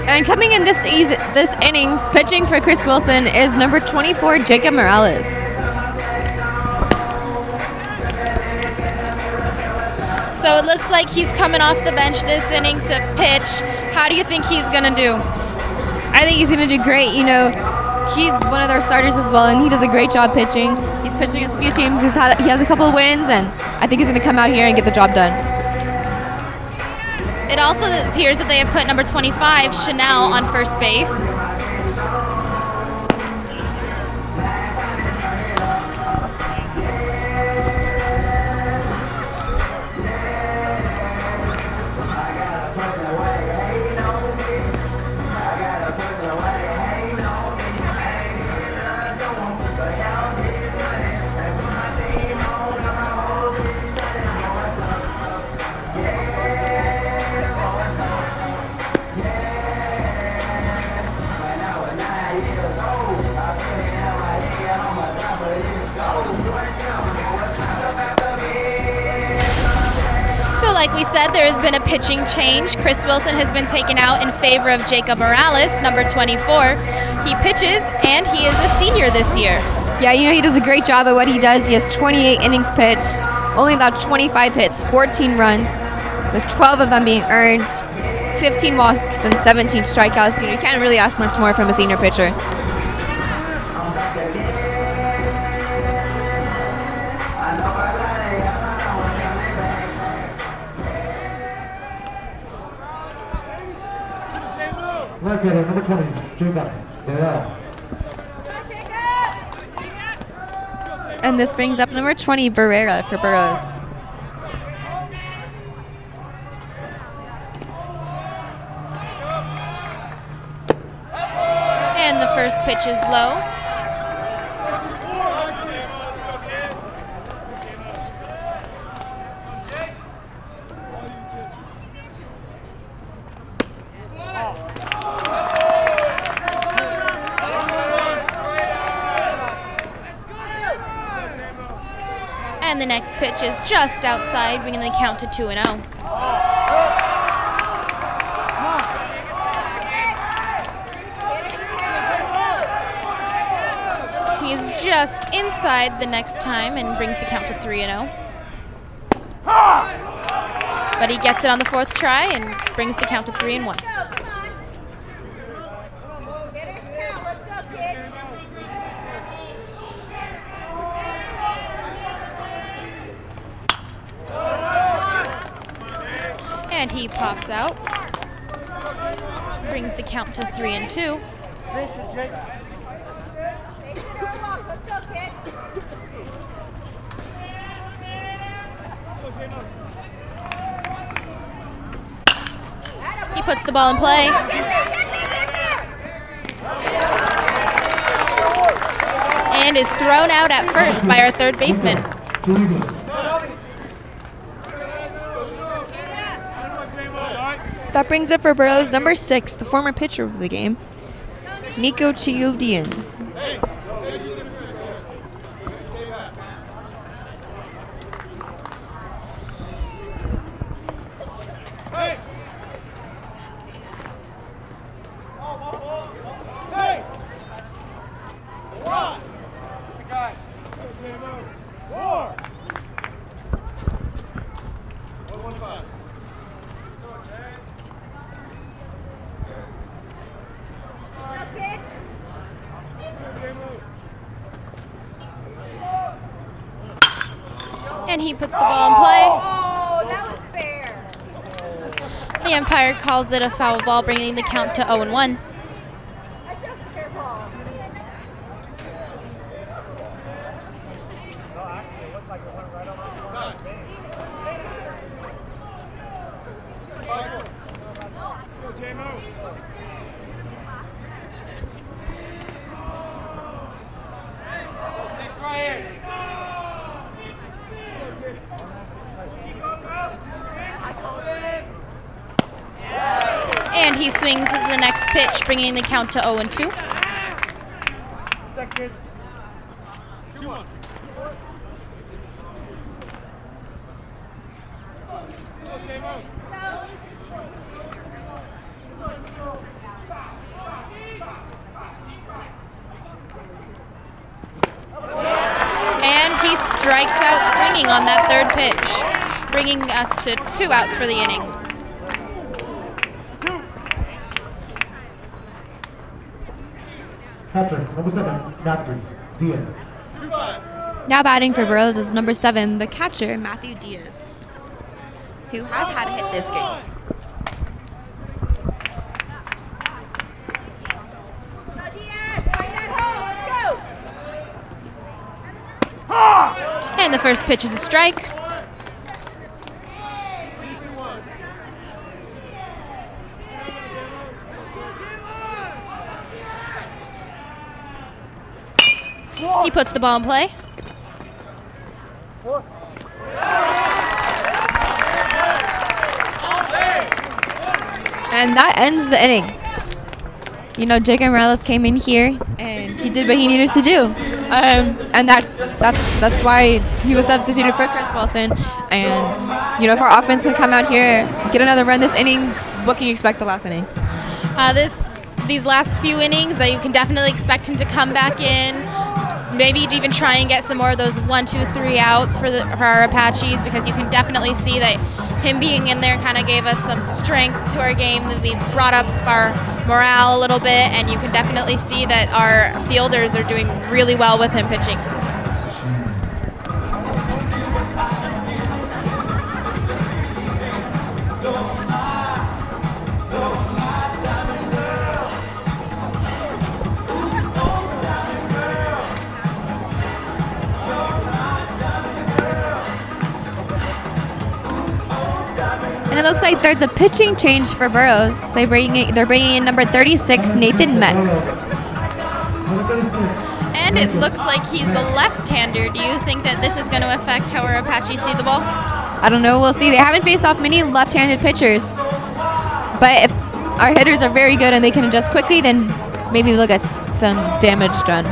And coming in this inning, pitching for Chris Wilson is number 24, Jacob Morales. So it looks like he's coming off the bench this inning to pitch. How do you think he's going to do? I think he's going to do great. You know, he's one of their starters as well, and he does a great job pitching. He's pitched against a few teams. He has a couple of wins, and I think he's going to come out here and get the job done. It also appears that they have put number 25, Chanel, on first base. Like we said, there has been a pitching change. Chris Wilson has been taken out in favor of Jacob Morales, number 24. He pitches, and he is a senior this year. Yeah, you know, he does a great job at what he does. He has 28 innings pitched, only allowed 25 hits, 14 runs, with 12 of them being earned, 15 walks, and 17 strikeouts. You know, you can't really ask much more from a senior pitcher. Arcadia, number 20, Jacob Burroughs. And this brings up number 20, Barrera for Burroughs. And the first pitch is low. And the next pitch is just outside, bringing the count to 2-0. He's just inside the next time and brings the count to 3-0. But he gets it on the fourth try and brings the count to 3-1. And he pops out, brings the count to 3-2. He puts the ball in play. And is thrown out at first by our third baseman. That brings up for Burroughs number 6, the former pitcher of the game, Nico Chiudian. And he puts the ball in play. Oh, that was fair. The umpire calls it a foul ball, bringing the count to 0-1. And he swings at the next pitch, bringing the count to 0-2. And he strikes out swinging on that third pitch, bringing us to 2 outs for the inning. Catcher, number 7, Matthew Diaz. Now batting for Burroughs is number 7, the catcher, Matthew Diaz, who has had a hit this game. And the first pitch is a strike. He puts the ball in play. And that ends the inning. You know, Jacob Morales came in here and he did what he needed to do. And that's why he was substituted for Chris Wilson. And, you know, if our offense can come out here, get another run this inning, what can you expect the last inning? These last few innings, you can definitely expect him to come back in, maybe even try and get some more of those 1, 2, 3 outs for our Apaches, because you can definitely see that him being in there kind of gave us some strength to our game. We brought up our morale a little bit, and you can definitely see that our fielders are doing really well with him pitching. And it looks like there's a pitching change for Burroughs. They're bringing in number 36, Nathan Metz. And it looks like he's a left-hander. Do you think that this is going to affect how our Apaches see the ball? I don't know. We'll see. They haven't faced off many left-handed pitchers. But if our hitters are very good and they can adjust quickly, then maybe they'll get some damage done.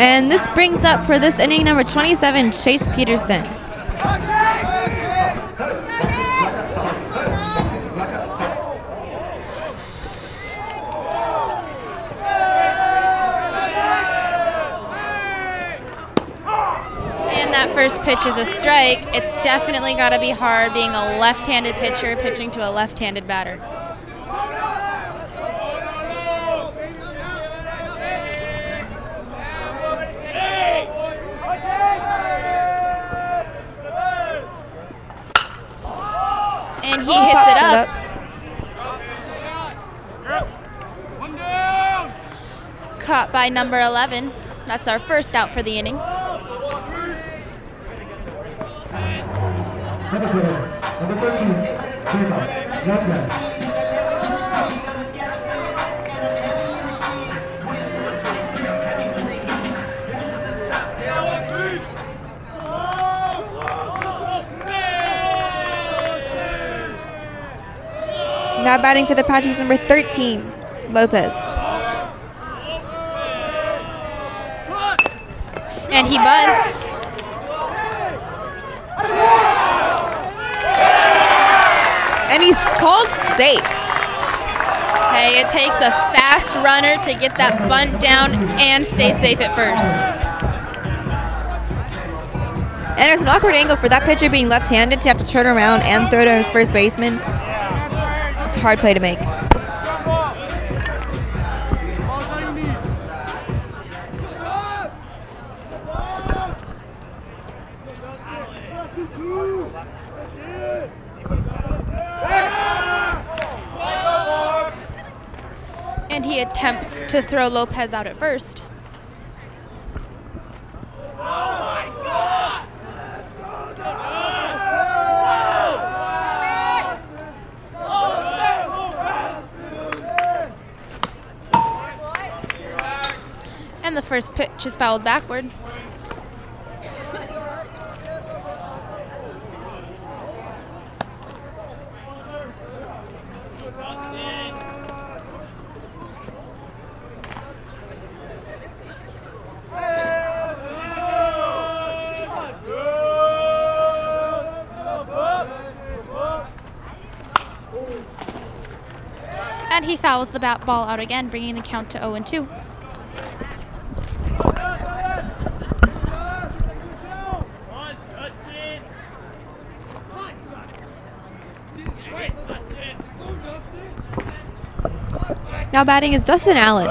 And this brings up for this inning number 27, Chase Peterson. And that first pitch is a strike. It's definitely got to be hard being a left-handed pitcher pitching to a left-handed batter. And he hits it up. Caught by number 11. That's our first out for the inning. Number 13, Jacob. Now batting for the Apaches, number 13, Lopez. And he bunts. And he's called safe. Hey, it takes a fast runner to get that bunt down and stay safe at first. And there's an awkward angle for that pitcher being left-handed to have to turn around and throw to his first baseman. It's a hard play to make. And he attempts to throw Lopez out at first. And the first pitch is fouled backward. And he fouls the bat ball out again, bringing the count to 0-2. Now batting is Dustin Allen.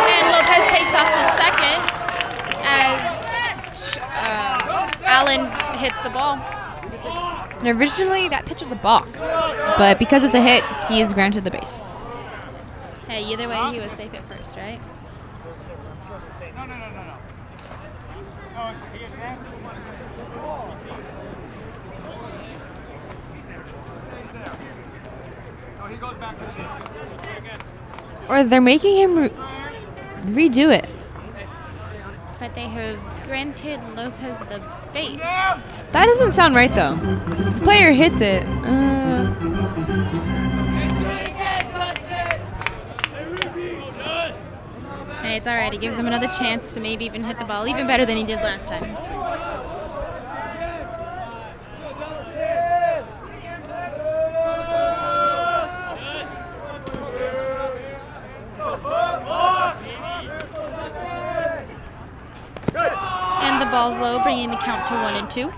And Lopez takes off to second as Allen hits the ball. And originally, that pitch was a balk, but because it's a hit, he is granted the base. Hey, either way, he was safe at first, right? Or they're making him redo it. But they have granted Lopez the base. That doesn't sound right, though. If the player hits it, Hey, it's all right. He gives him another chance to maybe even hit the ball even better than he did last time. And the ball's low, bringing the count to 1-2.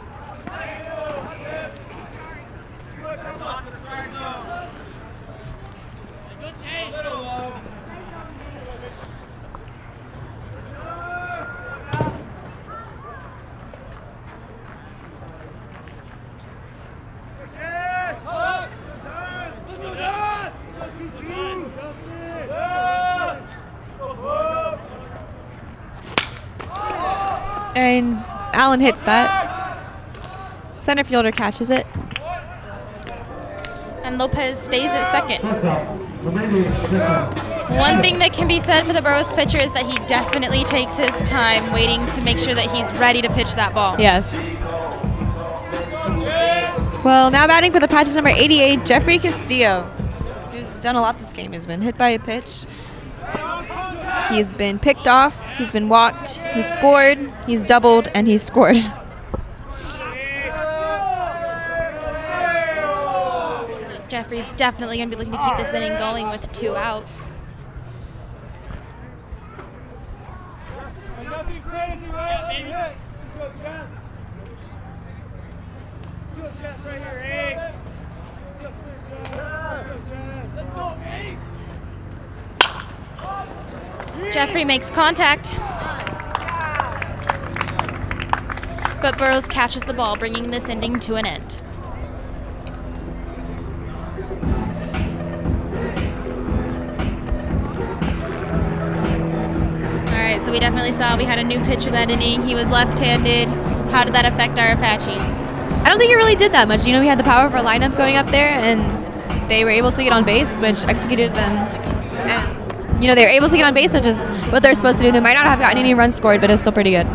and Allen hits that. Center fielder catches it. And Lopez stays at second. One thing that can be said for the Burroughs pitcher is that he definitely takes his time waiting to make sure that he's ready to pitch that ball. Yes. Well, now batting for the Patches, number 88, Jeffrey Castillo, who's done a lot this game. He's been hit by a pitch. He's been picked off. He's been walked. He's scored. He's doubled, and he's scored. Jeffrey's definitely going to be looking to keep this inning going with 2 outs. Nothing crazy, right? Go chest. Go chest right here, Eggs. Go chest. Jeffrey makes contact. But Burroughs catches the ball, bringing this inning to an end. All right, so we definitely saw we had a new pitcher that inning. He was left-handed. How did that affect our Apaches? I don't think it really did that much. You know, we had the power of our lineup going up there, and they were able to get on base, which executed them. And, you know, they were able to get on base, which is what they're supposed to do. They might not have gotten any runs scored, but it was still pretty good.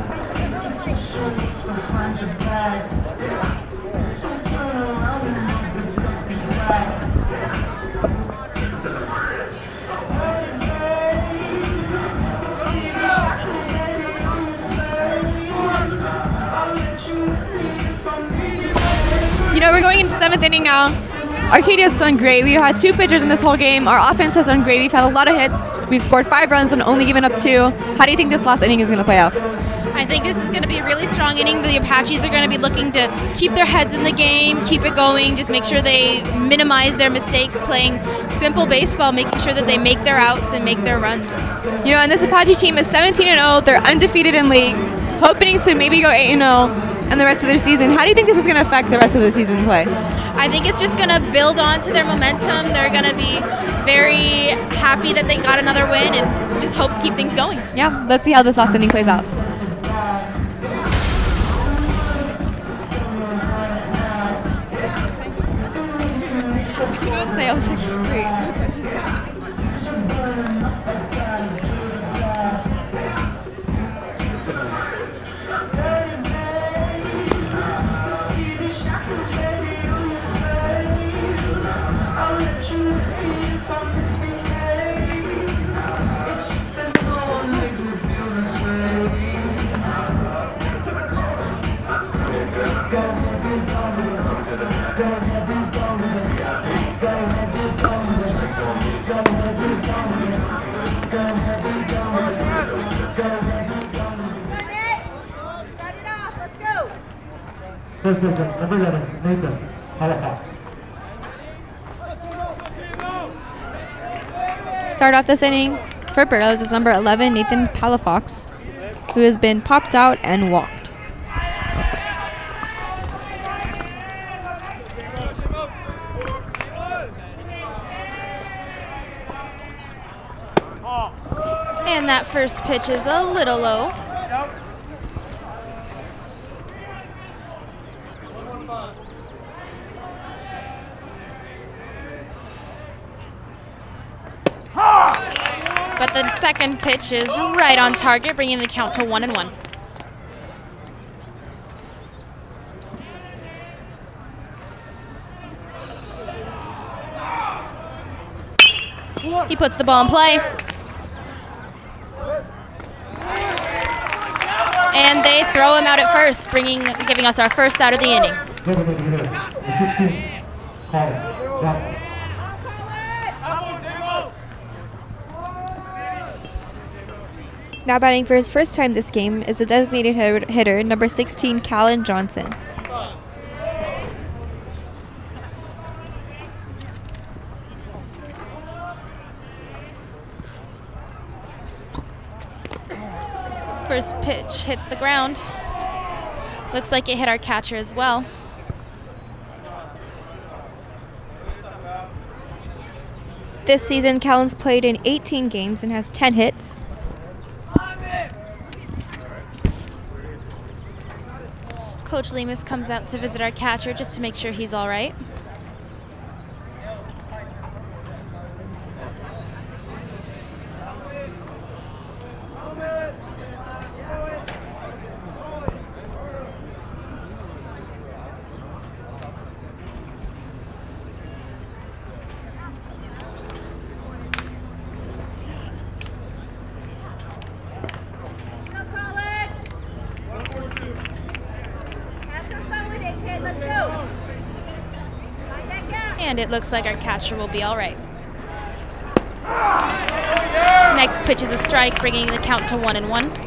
You know, we're going into 7th inning now. Arcadia's done great. We've had 2 pitchers in this whole game. Our offense has done great. We've had a lot of hits. We've scored 5 runs and only given up 2. How do you think this last inning is going to play off? I think this is going to be a really strong inning. The Apaches are going to be looking to keep their heads in the game, keep it going, just make sure they minimize their mistakes, playing simple baseball, making sure that they make their outs and make their runs. You know, and this Apache team is 17-0. They're undefeated in league, hoping to maybe go 8-0 and the rest of their season. How do you think this is going to affect the rest of the season play? I think it's just going to build on to their momentum. They're going to be very happy that they got another win and just hope to keep things going. Yeah, let's see how this last inning plays out. First baseman, number 11, Nathan Halifax. Start off this inning for Burroughs is number 11, Nathan Palafox, who has been popped out and walked. And that first pitch is a little low. But the second pitch is right on target, bringing the count to 1-1. He puts the ball in play. And they throw him out at first, giving us our first out of the inning. Now batting for his first time this game is the designated hitter, number 16, Callan Johnson. First pitch hits the ground. Looks like it hit our catcher as well. This season, Callan's played in 18 games and has 10 hits. Coach Lemus comes out to visit our catcher just to make sure he's all right. And it looks like our catcher will be all right. Next pitch is a strike, bringing the count to 1-1.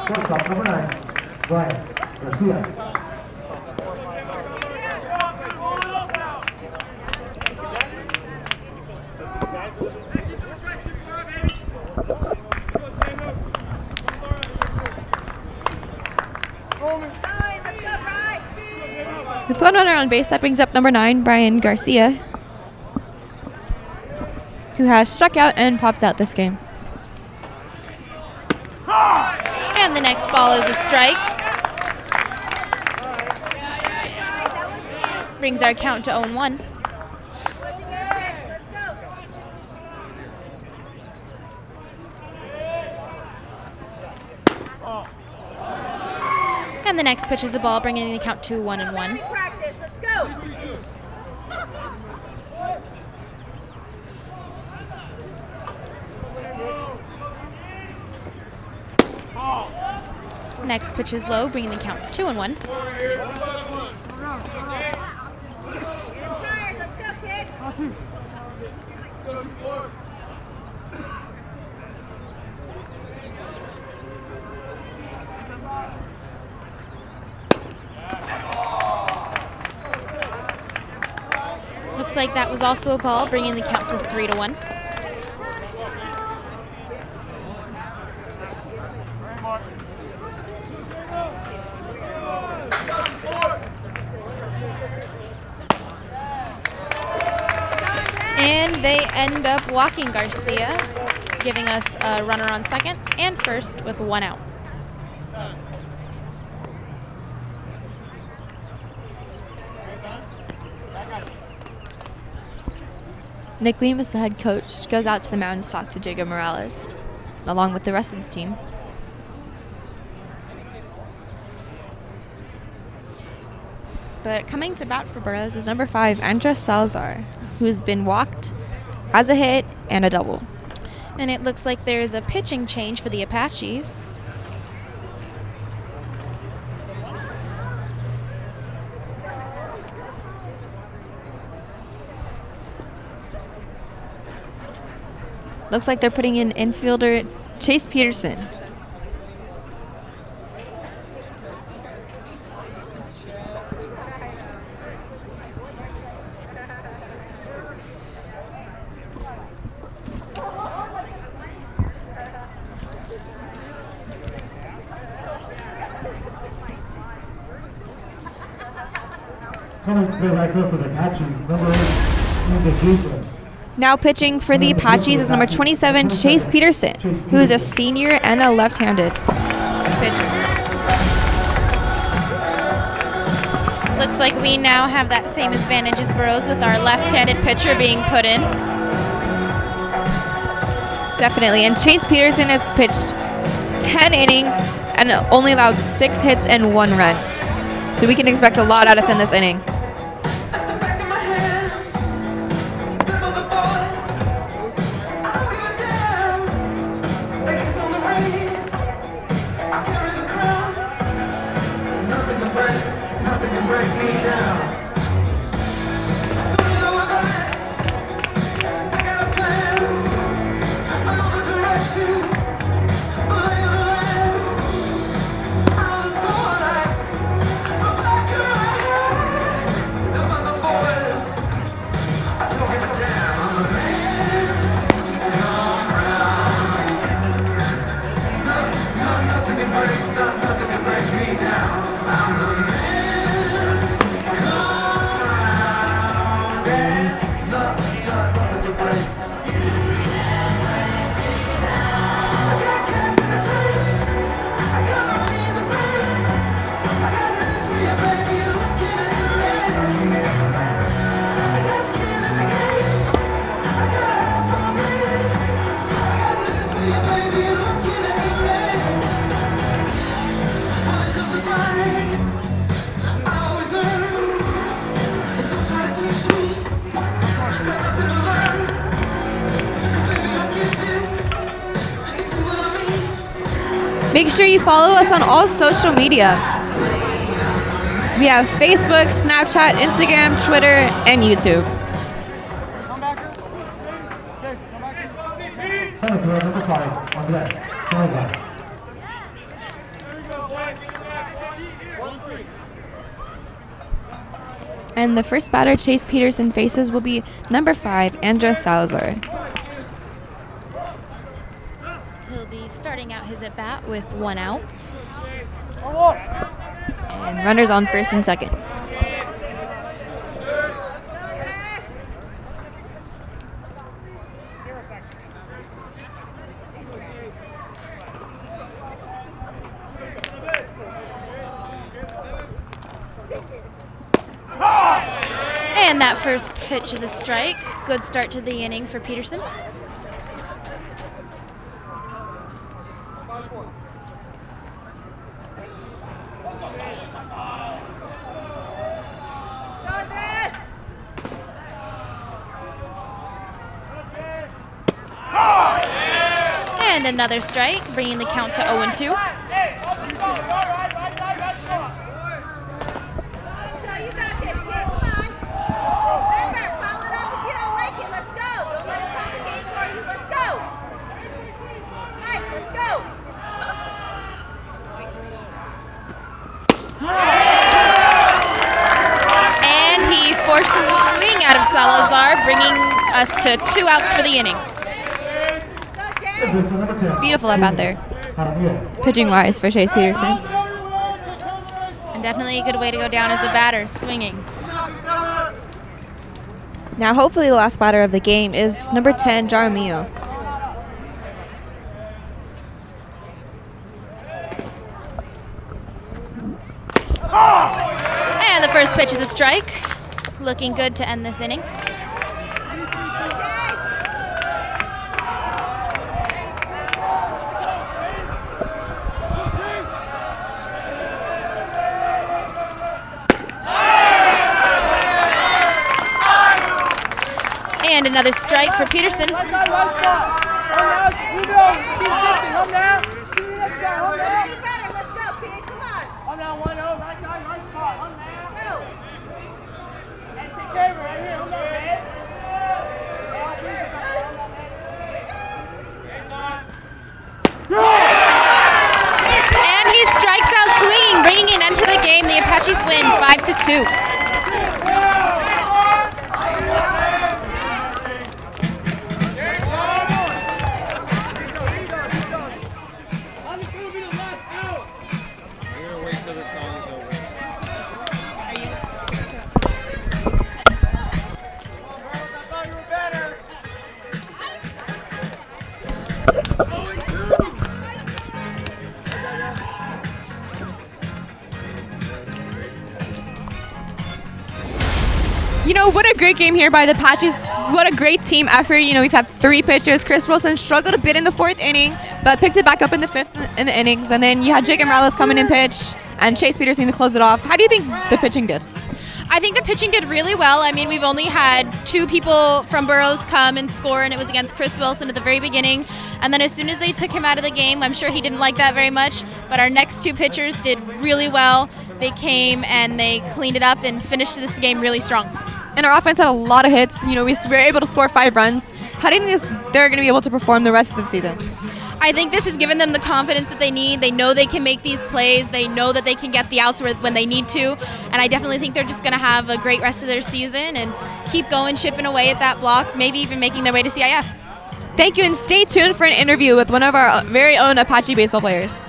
Shortstop number 9, Brian Garcia. With one runner on base, that brings up number 9, Brian Garcia, who has struck out and popped out this game. And the next ball is a strike. Brings our count to 0-1. And the next pitch is a ball, bringing the count to 1-1. Next pitch is low, bringing the count to 2-1. Looks like that was also a ball, bringing the count to 3-1. And they end up walking Garcia, giving us a runner on second and first with 1 out. Nick Lemus, the head coach, goes out to the mound to talk to Jacob Morales, along with the rest of the team. But coming to bat for Burroughs is number 5, Andres Salazar, who has been walked, has a hit, and a double. And it looks like there is a pitching change for the Apaches. Looks like they're putting in infielder Chase Peterson. Coming to play right field for the Apaches, number 8, Jason. Now pitching for the Apaches is number 27, Chase Peterson, who is a senior and a left-handed pitcher. Looks like we now have that same advantage as Burroughs with our left-handed pitcher being put in. Definitely, and Chase Peterson has pitched 10 innings and only allowed 6 hits and 1 run. So we can expect a lot out of him this inning. make sure you follow us on all social media. We have Facebook, Snapchat, Instagram, Twitter, and YouTube. Number 5, Andres, Salazar. And the first batter Chase Peterson faces will be number 5, Andres Salazar. He'll be starting out his at-bat with 1 out. And runners on first and second. And that first pitch is a strike. Good start to the inning for Peterson. And another strike, bringing the count to 0-2. And he forces a swing out of Salazar, bringing us to 2 outs for the inning. It's beautiful up out there, pitching-wise for Chase Peterson. And definitely a good way to go down as a batter, swinging. Now, hopefully, the last batter of the game is number 10, Jaramillo. And the first pitch is a strike. Looking good to end this inning. And another strike for Peterson. And he strikes out swinging, bringing an end to the game. The Apaches win 5-2. You know, what a great game here by the Apaches. What a great team effort. You know, we've had 3 pitchers. Chris Wilson struggled a bit in the 4th inning, but picked it back up in the 5th in the innings. And then you had Jake Morales come in and pitch, and Chase Peterson to close it off. How do you think the pitching did? I think the pitching did really well. I mean, we've only had 2 people from Burroughs come and score, and it was against Chris Wilson at the very beginning. And then as soon as they took him out of the game, I'm sure he didn't like that very much, but our next 2 pitchers did really well. They came and they cleaned it up and finished this game really strong. And our offense had a lot of hits. You know, we were able to score 5 runs. How do you think they're going to be able to perform the rest of the season? I think this has given them the confidence that they need. They know they can make these plays. They know that they can get the outs when they need to. And I definitely think they're just going to have a great rest of their season and keep going, chipping away at that block, maybe even making their way to CIF. Thank you, and stay tuned for an interview with one of our very own Apache baseball players.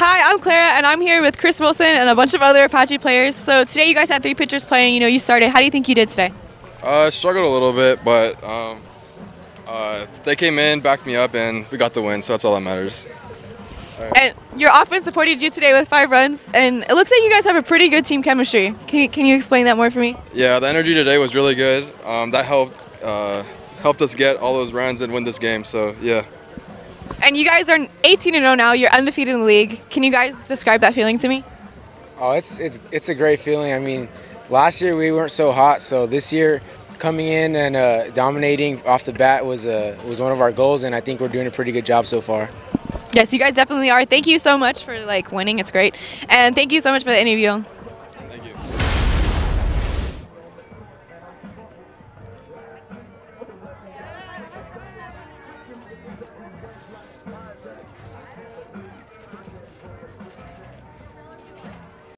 Hi, I'm Clara, and I'm here with Chris Wilson and a bunch of other Apache players. So today you guys had 3 pitchers playing. You started. How do you think you did today? Struggled a little bit, but they came in, backed me up, and we got the win, so that's all that matters. And your offense supported you today with 5 runs, and it looks like you guys have a pretty good team chemistry. Can you explain that more for me? Yeah, the energy today was really good. That helped us get all those runs and win this game, so yeah. And you guys are 18-0 now. You're undefeated in the league. Can you guys describe that feeling to me? Oh, it's a great feeling. I mean, last year we weren't so hot, so this year coming in and dominating off the bat was one of our goals, and I think we're doing a pretty good job so far. Yes, you guys definitely are. Thank you so much for winning. It's great. And thank you so much for the interview.